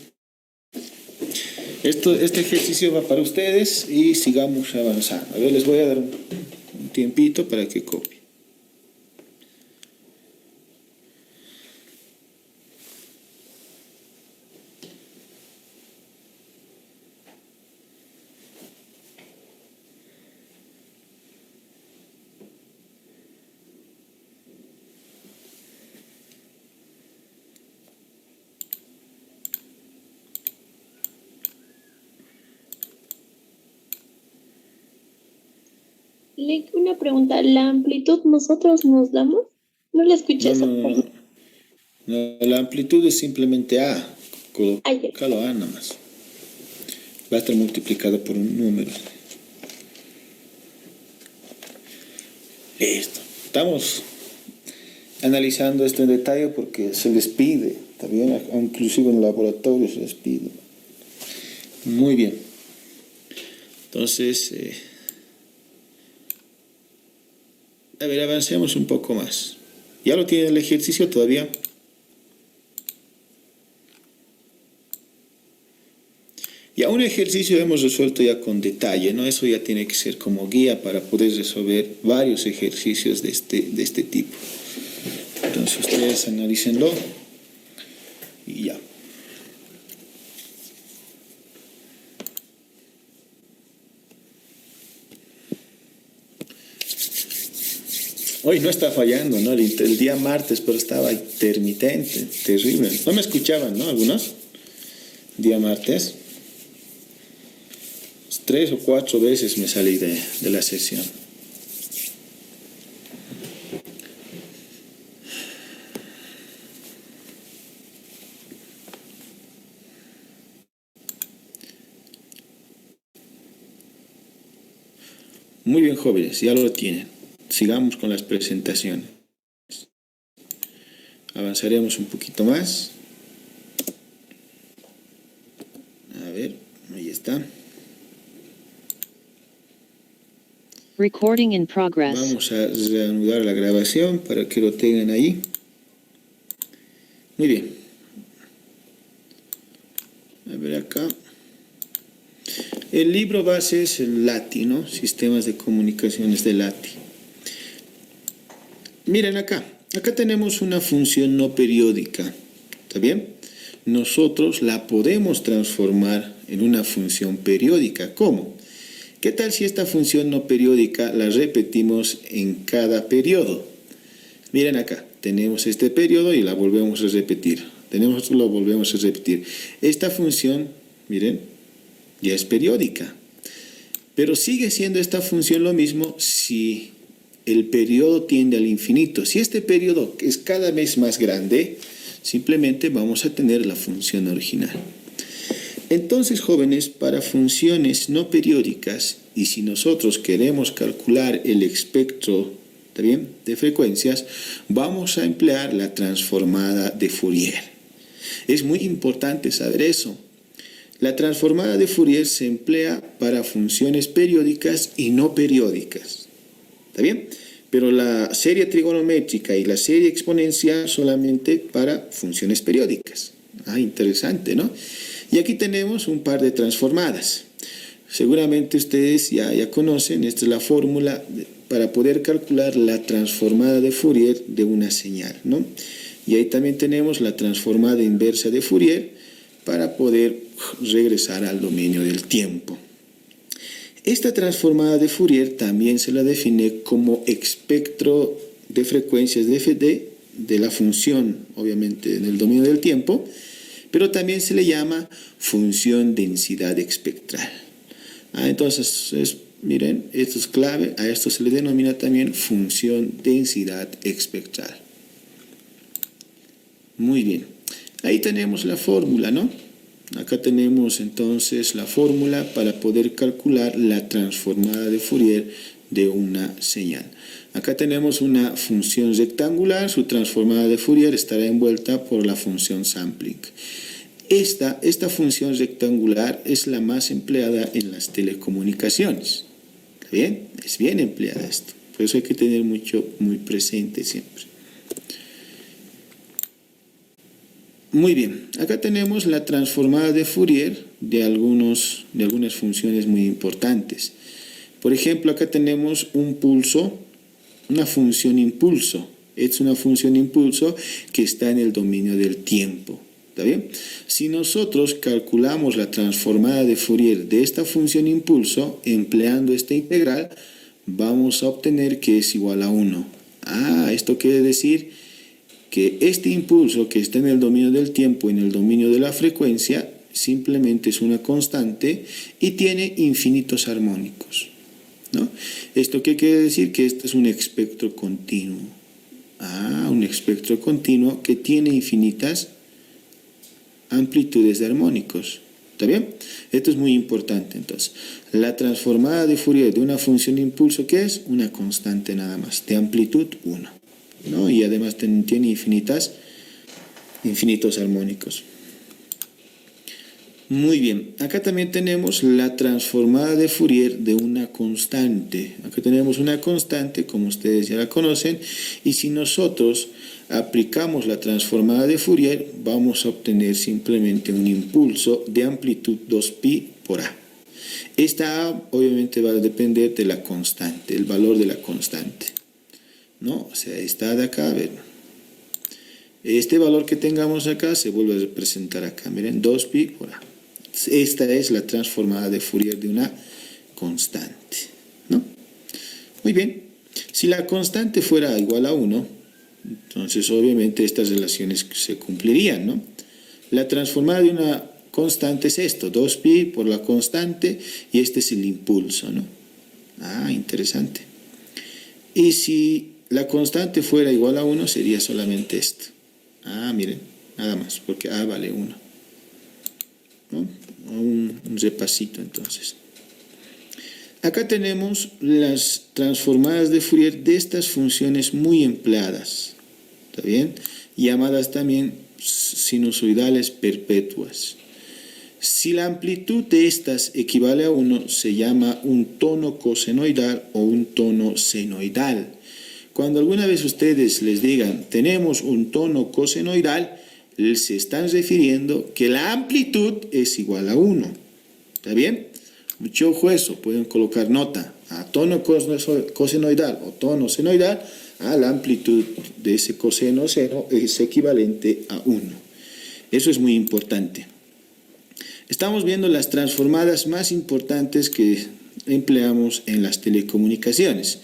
A: Este ejercicio va para ustedes y sigamos avanzando. A ver, les voy a dar un tiempito para que copien.
E: Lick, una pregunta, ¿la amplitud nosotros nos damos? No la escuché esa parte.
A: No, la amplitud es simplemente A.
E: Ya.
A: Colócalo A nada más. Va a estar multiplicado por un número. Listo. Estamos analizando esto en detalle porque se les pide, ¿está bien? Inclusive en el laboratorio se les pide. Muy bien. Entonces, a ver, avancemos un poco más. ¿Ya lo tiene el ejercicio todavía? Ya un ejercicio hemos resuelto ya con detalle, ¿no? Eso ya tiene que ser como guía para poder resolver varios ejercicios de este tipo. Entonces ustedes analícenlo y ya. Hoy no está fallando, ¿no? El día martes, pero estaba intermitente, terrible. No me escuchaban, ¿no? Algunos. Día martes. 3 o 4 veces me salí de la sesión. Muy bien, jóvenes, ya lo tienen. Sigamos con las presentaciones. Avanzaremos un poquito más. A ver, ahí está.
D: Recording in progress.
A: Vamos a reanudar la grabación para que lo tengan ahí. Muy bien. A ver acá. El libro base es el LATI, ¿no? Sistemas de comunicaciones de LATI. Miren acá. Acá tenemos una función no periódica. ¿Está bien? Nosotros la podemos transformar en una función periódica. ¿Cómo? ¿Qué tal si esta función no periódica la repetimos en cada periodo? Miren acá, tenemos este periodo y la volvemos a repetir. Lo volvemos a repetir. Esta función, miren, ya es periódica. Pero sigue siendo esta función lo mismo si el periodo tiende al infinito. Si este periodo es cada vez más grande, simplemente vamos a tener la función original. Entonces, jóvenes, para funciones no periódicas, y si nosotros queremos calcular el espectro, ¿está bien?, de frecuencias, vamos a emplear la transformada de Fourier. Es muy importante saber eso. La transformada de Fourier se emplea para funciones periódicas y no periódicas. ¿Está bien? Pero la serie trigonométrica y la serie exponencial solamente para funciones periódicas. Interesante, ¿no? Y aquí tenemos un par de transformadas. Seguramente ustedes ya conocen, esta es la fórmula para poder calcular la transformada de Fourier de una señal, ¿no? Y ahí también tenemos la transformada inversa de Fourier para poder regresar al dominio del tiempo. Esta transformada de Fourier también se la define como espectro de frecuencias de FD de la función, obviamente en el dominio del tiempo, pero también se le llama función densidad espectral. Entonces, miren, esto es clave, a esto se le denomina también función densidad espectral. Muy bien, ahí tenemos la fórmula, ¿no? Acá tenemos entonces la fórmula para poder calcular la transformada de Fourier de una señal. Acá tenemos una función rectangular, su transformada de Fourier estará envuelta por la función sampling. Esta función rectangular es la más empleada en las telecomunicaciones. ¿Está bien? Es bien empleada esto. Por eso hay que tener muy presente siempre. Muy bien. Acá tenemos la transformada de Fourier de algunas funciones muy importantes. Por ejemplo, acá tenemos un pulso, una función impulso. Es una función impulso que está en el dominio del tiempo. ¿Está bien? Si nosotros calculamos la transformada de Fourier de esta función impulso, empleando esta integral, vamos a obtener que es igual a 1. Esto quiere decir que este impulso que está en el dominio del tiempo y en el dominio de la frecuencia simplemente es una constante y tiene infinitos armónicos, ¿no? ¿Esto qué quiere decir? Que este es un espectro continuo. Un espectro continuo que tiene infinitas amplitudes de armónicos. ¿Está bien? Esto es muy importante. Entonces, la transformada de Fourier de una función impulso, ¿qué es? Una constante nada más, de amplitud 1, ¿no? Y además tiene infinitos armónicos. Muy bien, acá también tenemos la transformada de Fourier de una constante. Acá tenemos una constante, como ustedes ya la conocen, y si nosotros aplicamos la transformada de Fourier, vamos a obtener simplemente un impulso de amplitud 2pi por A. Esta A obviamente va a depender de la constante, el valor de la constante, ¿no? O sea, esta de acá, a ver, este valor que tengamos acá se vuelve a representar acá, miren, 2pi por A. Esta es la transformada de Fourier de una constante, ¿no? Muy bien, si la constante fuera igual a 1, entonces obviamente estas relaciones se cumplirían, ¿no? La transformada de una constante es esto, 2pi por la constante, y este es el impulso, ¿no? Interesante. Y si la constante fuera igual a 1, sería solamente esto. Miren, nada más, porque A vale 1, ¿no? Un repasito entonces. Acá tenemos las transformadas de Fourier de estas funciones muy empleadas, ¿está bien? Llamadas también sinusoidales perpetuas. Si la amplitud de estas equivale a 1, se llama un tono cosenoidal o un tono senoidal. Cuando alguna vez ustedes les digan, tenemos un tono cosenoidal, se están refiriendo que la amplitud es igual a 1. ¿Está bien? Mucho ojo eso, pueden colocar nota. A tono cosenoidal o tono senoidal, la amplitud de ese coseno seno es equivalente a 1. Eso es muy importante. Estamos viendo las transformadas más importantes que empleamos en las telecomunicaciones.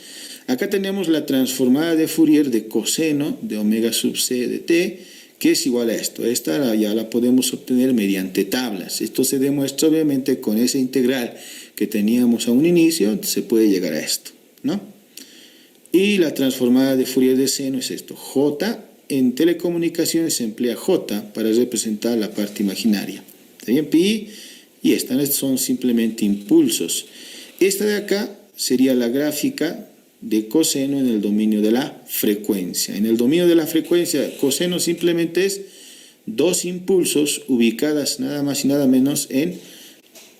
A: Acá tenemos la transformada de Fourier de coseno de omega sub c de t, que es igual a esto. Esta ya la podemos obtener mediante tablas. Esto se demuestra obviamente con esa integral que teníamos a un inicio, se puede llegar a esto, ¿no? Y la transformada de Fourier de seno es esto. J, en telecomunicaciones se emplea J para representar la parte imaginaria. ¿Está bien? Pi y estas son simplemente impulsos. Esta de acá sería la gráfica de coseno en el dominio de la frecuencia. En el dominio de la frecuencia, coseno simplemente es dos impulsos ubicadas nada más y nada menos en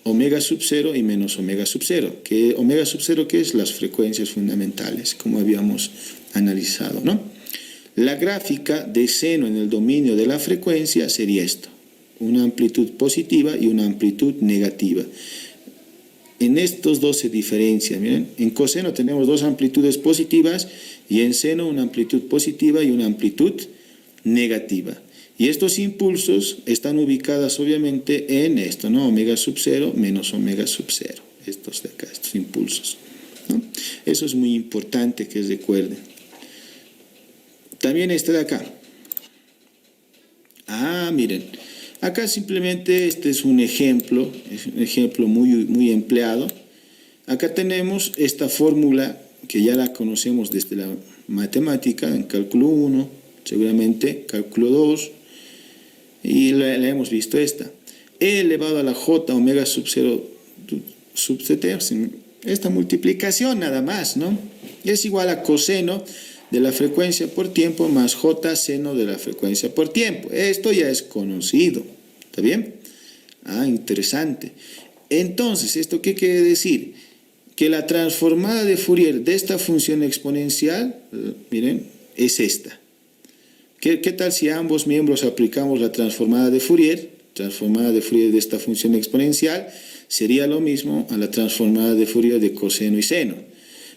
A: omega sub 0 y menos omega sub 0. Que omega sub 0, ¿qué es? Las frecuencias fundamentales, como habíamos analizado, ¿no? La gráfica de seno en el dominio de la frecuencia sería esto. una amplitud positiva y una amplitud negativa. En estos dos se diferencian, miren. En coseno tenemos dos amplitudes positivas y en seno una amplitud positiva y una amplitud negativa. Y estos impulsos están ubicados obviamente en esto, ¿no? Omega sub 0 menos omega sub 0. Estos de acá, estos impulsos, ¿no? Eso es muy importante que recuerden. También este de acá. Miren. Acá simplemente este es un ejemplo muy empleado. Acá tenemos esta fórmula que ya la conocemos desde la matemática, en cálculo 1, seguramente cálculo 2, y la hemos visto esta. E elevado a la j omega sub 0 sub ct, esta multiplicación nada más, ¿no? Es igual a coseno de la frecuencia por tiempo más j seno de la frecuencia por tiempo. Esto ya es conocido, ¿está bien? Interesante. Entonces, ¿esto qué quiere decir? Que la transformada de Fourier de esta función exponencial, miren, es esta. ¿Qué tal si a ambos miembros aplicamos la transformada de Fourier? Transformada de Fourier de esta función exponencial sería lo mismo a la transformada de Fourier de coseno y seno.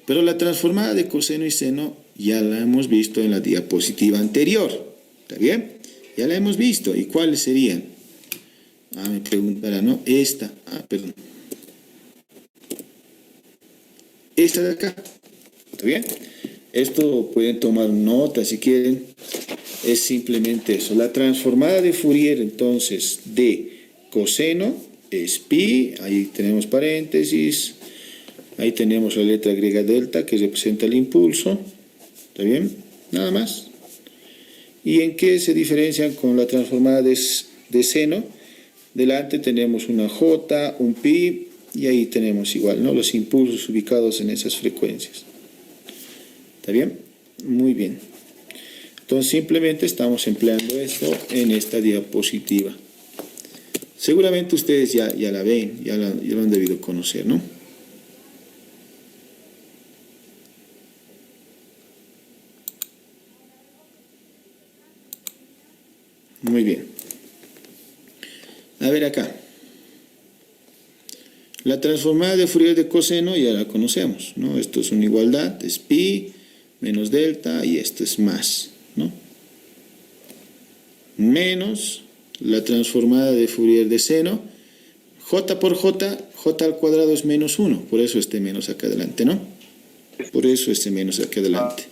A: Pero la transformada de coseno y seno ya la hemos visto en la diapositiva anterior. ¿Está bien? Ya la hemos visto. ¿Y cuáles serían? Me preguntará, ¿no? Esta. Perdón. Esta de acá. ¿Está bien? Esto pueden tomar nota si quieren. Es simplemente eso. La transformada de Fourier, entonces, de coseno es pi. Ahí tenemos paréntesis. Ahí tenemos la letra griega delta que representa el impulso. ¿Está bien? Nada más. ¿Y en qué se diferencian con la transformada de seno? Delante tenemos una j, un pi, y ahí tenemos igual, ¿no? Los impulsos ubicados en esas frecuencias. ¿Está bien? Muy bien. Entonces simplemente estamos empleando esto en esta diapositiva. Seguramente ustedes ya la ven, ya lo han debido conocer, ¿no? Muy bien. A ver acá. La transformada de Fourier de coseno ya la conocemos, ¿no? Esto es una igualdad, es pi menos delta y esto es más, ¿no? Menos la transformada de Fourier de seno, j por j, j al cuadrado es menos 1, por eso este menos acá adelante, ¿no? Por eso este menos acá adelante.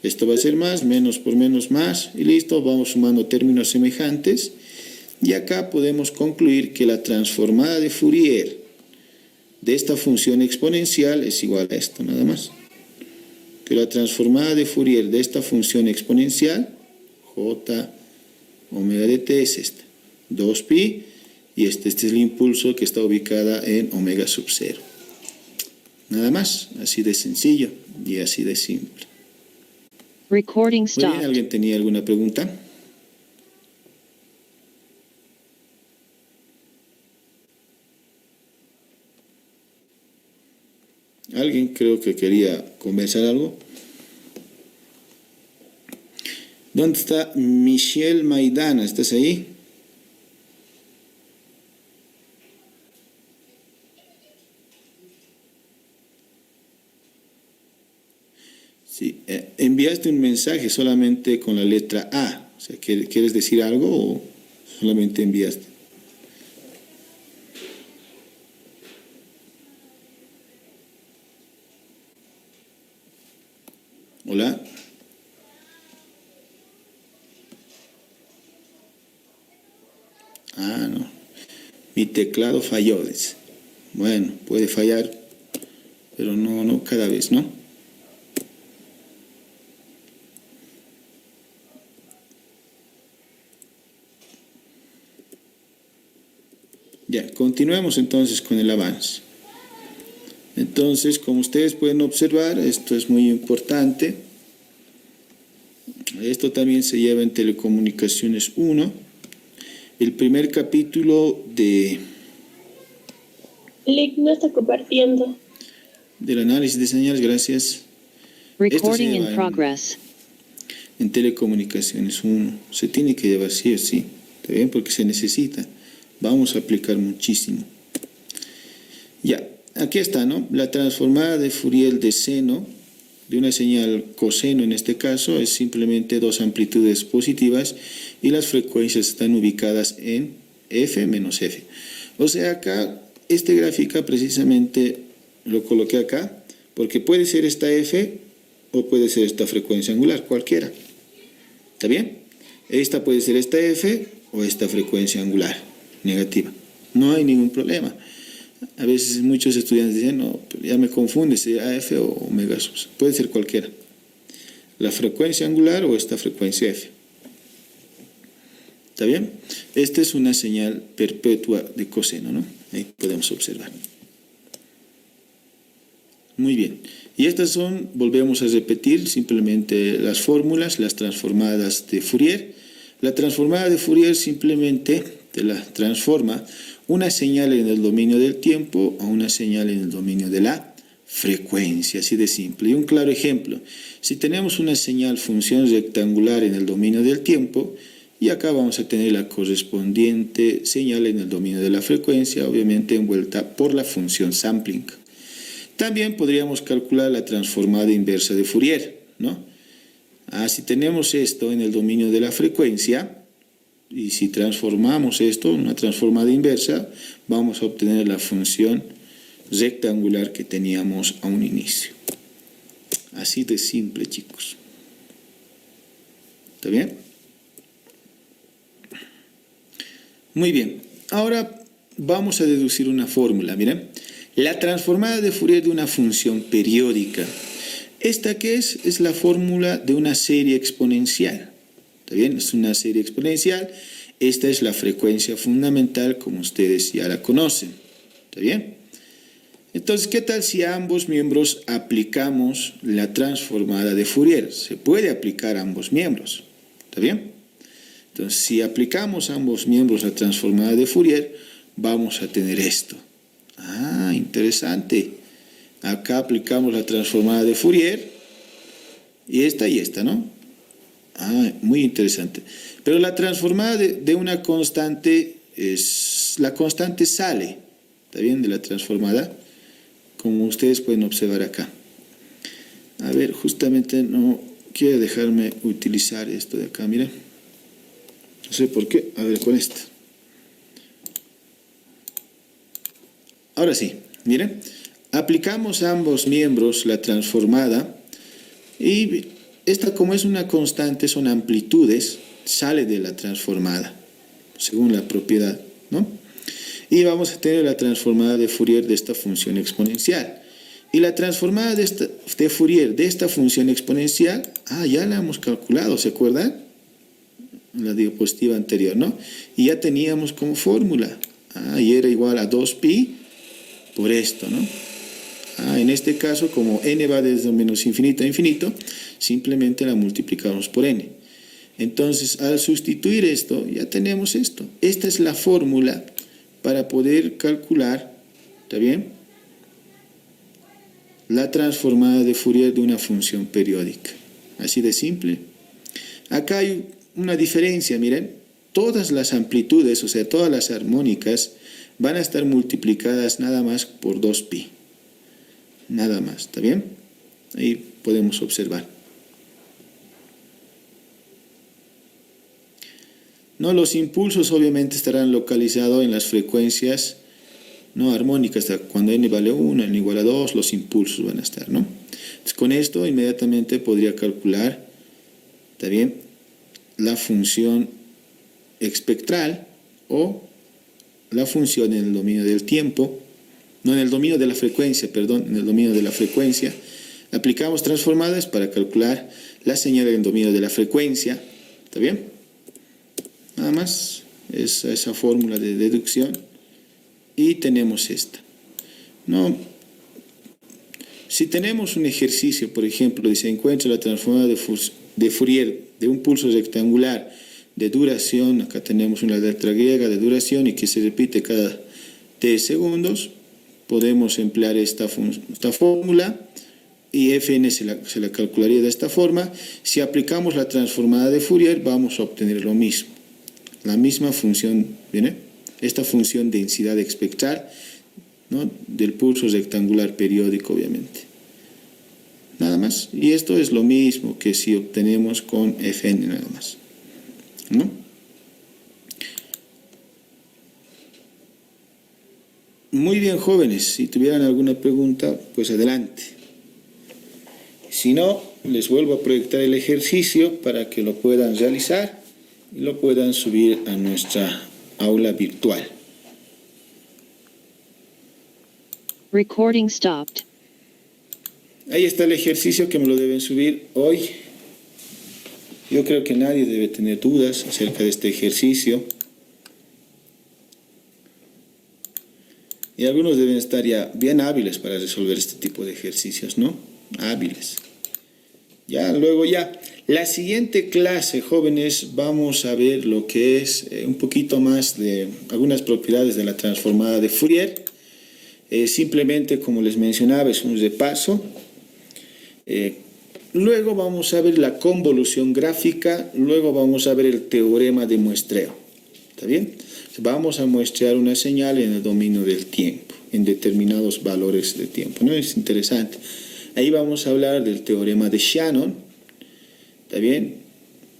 A: Esto va a ser más, menos por menos más, y listo, vamos sumando términos semejantes, y acá podemos concluir que la transformada de Fourier de esta función exponencial es igual a esto, nada más. Que la transformada de Fourier de esta función exponencial, j omega de t, es esta, 2pi, y este es el impulso que está ubicada en omega sub 0. Nada más, así de sencillo y así de simple.
D: Recording
A: Muy bien,
D: stopped.
A: ¿alguien tenía alguna pregunta? ¿Alguien creo que quería conversar algo? ¿Dónde está Michelle Maidana? ¿Estás ahí? Sí, enviaste un mensaje solamente con la letra A. O sea, ¿quieres decir algo o solamente enviaste? Hola. No. Mi teclado falló, dice. Bueno, puede fallar, pero no cada vez, ¿no? Ya, continuemos entonces con el avance. Entonces, como ustedes pueden observar, esto es muy importante. Esto también se lleva en Telecomunicaciones 1. El primer capítulo del
E: Lick no está compartiendo.
A: análisis de señales, gracias.
D: Recording in
A: lleva
D: progress.
A: en Telecomunicaciones 1. Se tiene que llevar sí o sí. ¿Está bien? Porque se necesita. Vamos a aplicar muchísimo. Ya, aquí está, ¿no? La transformada de Fourier de seno, de una señal coseno en este caso, es simplemente dos amplitudes positivas y las frecuencias están ubicadas en f menos f. O sea, acá, este gráfica precisamente lo coloqué acá, porque puede ser esta f o puede ser esta frecuencia angular, cualquiera. ¿Está bien? Esta puede ser esta f o esta frecuencia angular negativa. No hay ningún problema. A veces muchos estudiantes dicen, no, ya me confunde si AF o omega sus. Puede ser cualquiera. La frecuencia angular o esta frecuencia F. ¿Está bien? Esta es una señal perpetua de coseno, ¿no? Ahí podemos observar. Muy bien. Y estas son, volvemos a repetir, simplemente las fórmulas, las transformadas de Fourier. La transformada de Fourier simplemente te la transforma una señal en el dominio del tiempo a una señal en el dominio de la frecuencia, así de simple. Y un claro ejemplo, si tenemos una señal función rectangular en el dominio del tiempo, y acá vamos a tener la correspondiente señal en el dominio de la frecuencia, obviamente envuelta por la función sampling. También podríamos calcular la transformada inversa de Fourier, ¿no? Si tenemos esto en el dominio de la frecuencia, y si transformamos esto en una transformada inversa, vamos a obtener la función rectangular que teníamos a un inicio. Así de simple, chicos. ¿Está bien? Muy bien. Ahora vamos a deducir una fórmula. Miren, la transformada de Fourier de una función periódica. ¿Esta qué es? Es la fórmula de una serie exponencial. ¿Está bien? Es una serie exponencial. Esta es la frecuencia fundamental, como ustedes ya la conocen. ¿Está bien? Entonces, ¿qué tal si a ambos miembros aplicamos la transformada de Fourier? Se puede aplicar a ambos miembros. ¿Está bien? Entonces, si aplicamos a ambos miembros la transformada de Fourier, vamos a tener esto. Interesante. Acá aplicamos la transformada de Fourier y esta, ¿no? Muy interesante. Pero la transformada de una constante, la constante sale, ¿está bien? De la transformada, como ustedes pueden observar acá. A ver, justamente no quiero dejarme utilizar esto de acá, miren. No sé por qué. A ver, con esta. Ahora sí, miren. Aplicamos a ambos miembros la transformada y esta, como es una constante, son amplitudes, sale de la transformada, según la propiedad, ¿no? Y vamos a tener la transformada de Fourier de esta función exponencial. Y la transformada de Fourier de esta función exponencial, ya la hemos calculado, ¿se acuerdan? En la diapositiva anterior, ¿no? Y ya teníamos como fórmula, y era igual a 2pi por esto, ¿no? En este caso, como n va desde menos infinito a infinito, simplemente la multiplicamos por n. Entonces, al sustituir esto, ya tenemos esto. Esta es la fórmula para poder calcular, ¿está bien?, la transformada de Fourier de una función periódica. Así de simple. Acá hay una diferencia, miren. Todas las amplitudes, o sea, todas las armónicas, van a estar multiplicadas nada más por 2pi. Nada más, ¿está bien? Ahí podemos observar. No, los impulsos obviamente estarán localizados en las frecuencias no armónicas. Cuando n vale 1, n igual a 2, los impulsos van a estar, ¿no? Entonces, con esto inmediatamente podría calcular, ¿está bien?, la función espectral o la función en el dominio del tiempo. No, en el dominio de la frecuencia, perdón, en el dominio de la frecuencia. Aplicamos transformadas para calcular la señal en el dominio de la frecuencia. ¿Está bien? Nada más, esa fórmula de deducción. Y tenemos esta. No, si tenemos un ejercicio, por ejemplo, y se encuentra la transformada de Fourier de un pulso rectangular de duración, acá tenemos una letra griega de duración y que se repite cada t segundos, podemos emplear esta fórmula y Fn se la calcularía de esta forma. Si aplicamos la transformada de Fourier, vamos a obtener lo mismo. La misma función, ¿viene? Esta función densidad espectral, ¿no? Del pulso rectangular periódico, obviamente. Nada más. Y esto es lo mismo que si obtenemos con Fn nada más, ¿no? Muy bien, jóvenes. Si tuvieran alguna pregunta, pues adelante. Si no, les vuelvo a proyectar el ejercicio para que lo puedan realizar y lo puedan subir a nuestra aula virtual.
D: Recording stopped.
A: Ahí está el ejercicio que me lo deben subir hoy. Yo creo que nadie debe tener dudas acerca de este ejercicio. Y algunos deben estar ya bien hábiles para resolver este tipo de ejercicios, ¿no? Hábiles. Ya, luego ya. La siguiente clase, jóvenes, vamos a ver lo que es un poquito más de algunas propiedades de la transformada de Fourier. Simplemente, como les mencionaba, es un repaso. Luego vamos a ver la convolución gráfica, luego vamos a ver el teorema de muestreo. ¿Está bien? Vamos a muestrear una señal en el dominio del tiempo, en determinados valores de tiempo, ¿no? Es interesante. Ahí vamos a hablar del teorema de Shannon, ¿está bien?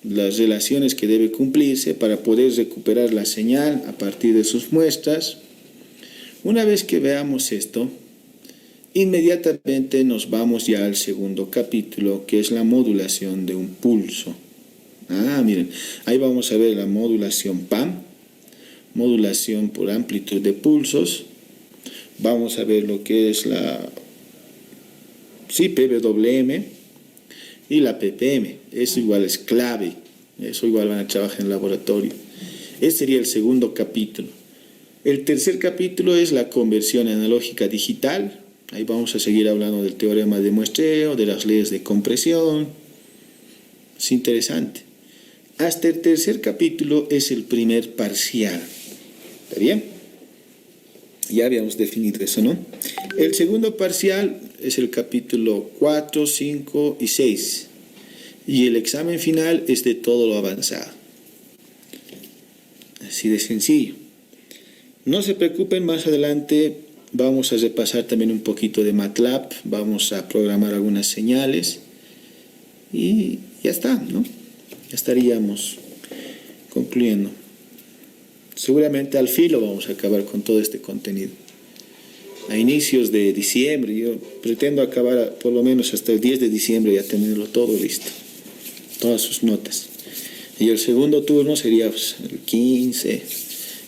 A: Las relaciones que debe cumplirse para poder recuperar la señal a partir de sus muestras. Una vez que veamos esto, inmediatamente nos vamos ya al segundo capítulo, que es la modulación de un pulso. Miren, ahí vamos a ver la modulación PAM, modulación por amplitud de pulsos. Vamos a ver lo que es la PWM y la ppm. Eso igual es clave. Eso igual van a trabajar en el laboratorio. Ese sería el segundo capítulo. El tercer capítulo es la conversión analógica digital. Ahí vamos a seguir hablando del teorema de muestreo, de las leyes de compresión. Es interesante. Hasta el tercer capítulo es el primer parcial. ¿Está bien? Ya habíamos definido eso, ¿no? El segundo parcial es el capítulo 4, 5 y 6. Y el examen final es de todo lo avanzado. Así de sencillo. No se preocupen, más adelante vamos a repasar también un poquito de MATLAB. Vamos a programar algunas señales. Y ya está, ¿no? Ya estaríamos concluyendo. Seguramente al filo vamos a acabar con todo este contenido. A inicios de diciembre, yo pretendo acabar por lo menos hasta el 10 de diciembre ya tenerlo todo listo. Todas sus notas. Y el segundo turno sería pues, el 15.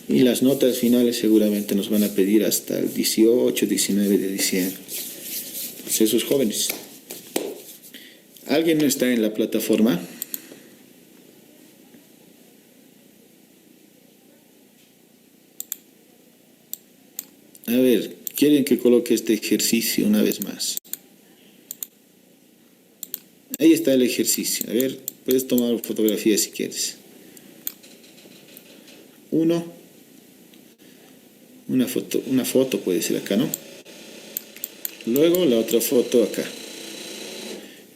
A: Y las notas finales seguramente nos van a pedir hasta el 18, 19 de diciembre. Pues esos jóvenes. ¿Alguien no está en la plataforma? A ver, ¿quieren que coloque este ejercicio una vez más? Ahí está el ejercicio. A ver, puedes tomar fotografía si quieres. Una foto puede ser acá, ¿no? Luego la otra foto acá.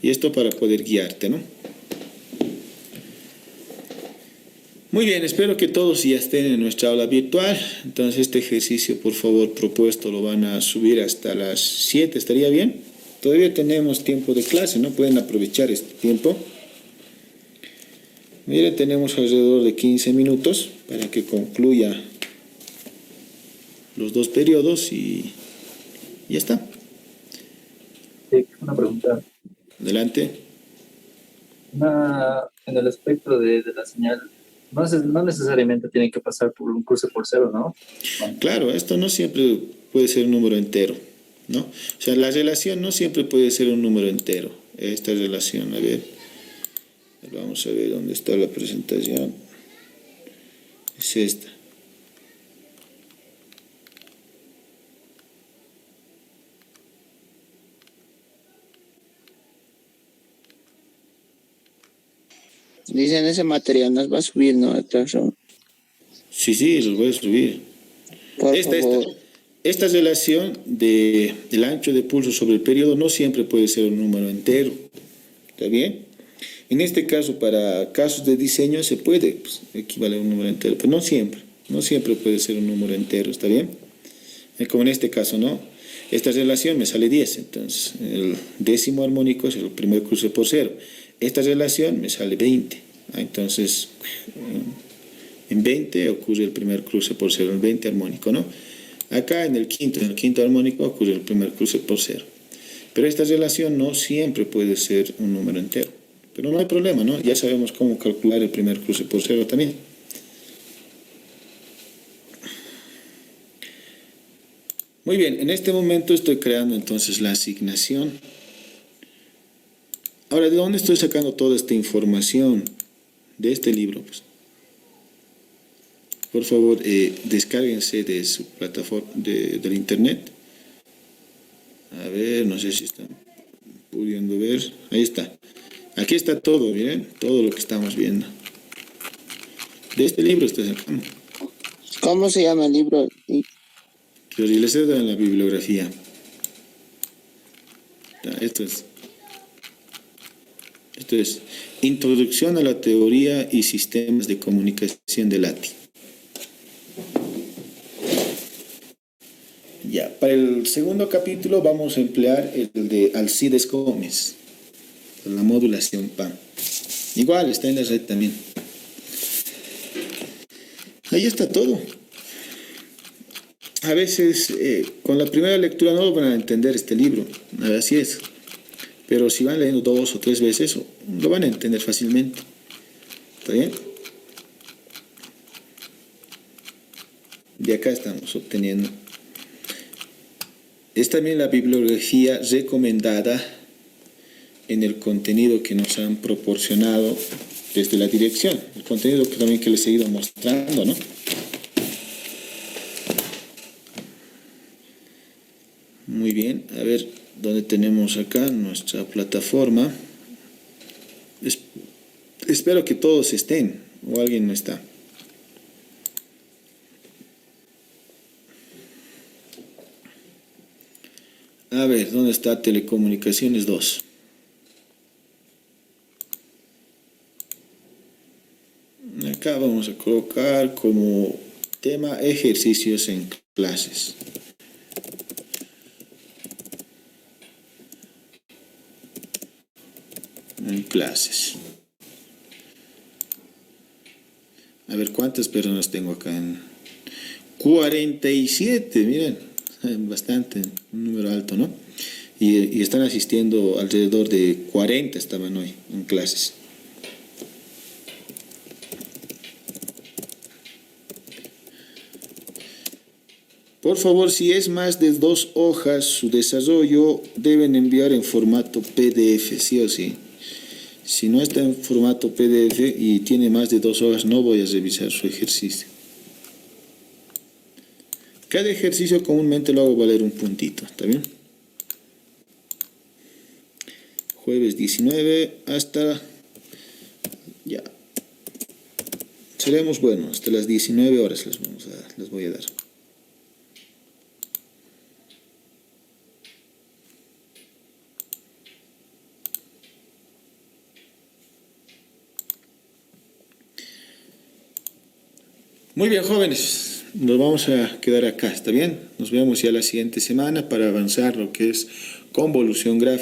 A: Y esto para poder guiarte, ¿no? Muy bien, espero que todos ya estén en nuestra aula virtual. Entonces este ejercicio, por favor, propuesto, lo van a subir hasta las 7. ¿Estaría bien? Todavía tenemos tiempo de clase, ¿no? Pueden aprovechar este tiempo. Miren, tenemos alrededor de 15 minutos para que concluya los dos periodos y ya está.
B: Una pregunta.
A: Adelante.
B: En el aspecto de la señal, no necesariamente tiene que pasar por un cruce por cero, ¿no?
A: Claro, esto no siempre puede ser un número entero, ¿no? O sea, la relación no siempre puede ser un número entero. Esta relación, a ver, vamos a ver dónde está la presentación. Es esta.
F: Dicen ese material nos va a subir, ¿no? ¿Acaso?
A: Sí, los voy a subir.
F: Por favor.
A: Esta relación del ancho de pulso sobre el periodo no siempre puede ser un número entero. ¿Está bien? En este caso, para casos de diseño se puede pues, equivaler a un número entero, pero no siempre. No siempre puede ser un número entero, ¿está bien? Como en este caso, ¿no? Esta relación me sale 10, entonces el décimo armónico es el primer cruce por cero. Esta relación me sale 20, entonces en 20 ocurre el primer cruce por cero, el 20 armónico, ¿no? Acá en el quinto armónico ocurre el primer cruce por cero. Pero esta relación no siempre puede ser un número entero. Pero no hay problema, ¿no? Ya sabemos cómo calcular el primer cruce por cero también. Muy bien, en este momento estoy creando entonces la asignación. Ahora, ¿de dónde estoy sacando toda esta información? De este libro, pues. Por favor, descárguense de su plataforma, del internet. A ver, no sé si están pudiendo ver. Ahí está. Aquí está todo, miren, todo lo que estamos viendo. De este libro estoy sacando.
F: ¿Cómo se llama el libro?
A: Pero les he dado en la bibliografía. Esto es Introducción a la Teoría y Sistemas de Comunicación de LATI. Ya, para el segundo capítulo vamos a emplear el de Alcides Gómez, la modulación PAM. Igual está en la red también. Ahí está todo. A veces con la primera lectura no van a entender este libro, así es. Pero si van leyendo 2 o 3 veces, lo van a entender fácilmente. ¿Está bien? De acá estamos obteniendo. Es también la bibliografía recomendada en el contenido que nos han proporcionado desde la dirección. El contenido que también que les he ido mostrando, ¿no? Muy bien, a ver dónde tenemos acá nuestra plataforma. Espero que todos estén o alguien no está. A ver, ¿dónde está Telecomunicaciones 2? Acá vamos a colocar como tema ejercicios en clases. En clases. A ver cuántas personas tengo acá. 47, miren, bastante, un número alto, ¿no? Y están asistiendo alrededor de 40 estaban hoy en clases. Por favor, si es más de 2 hojas su desarrollo, deben enviar en formato PDF, sí o sí. Si no está en formato PDF y tiene más de 2 hojas, no voy a revisar su ejercicio. Cada ejercicio comúnmente lo hago valer un puntito, ¿está bien? Jueves 19 hasta... ya. Seremos, bueno, hasta las 19 horas les voy a dar. Muy bien, jóvenes, nos vamos a quedar acá, ¿está bien? Nos vemos ya la siguiente semana para avanzar lo que es convolución gráfica.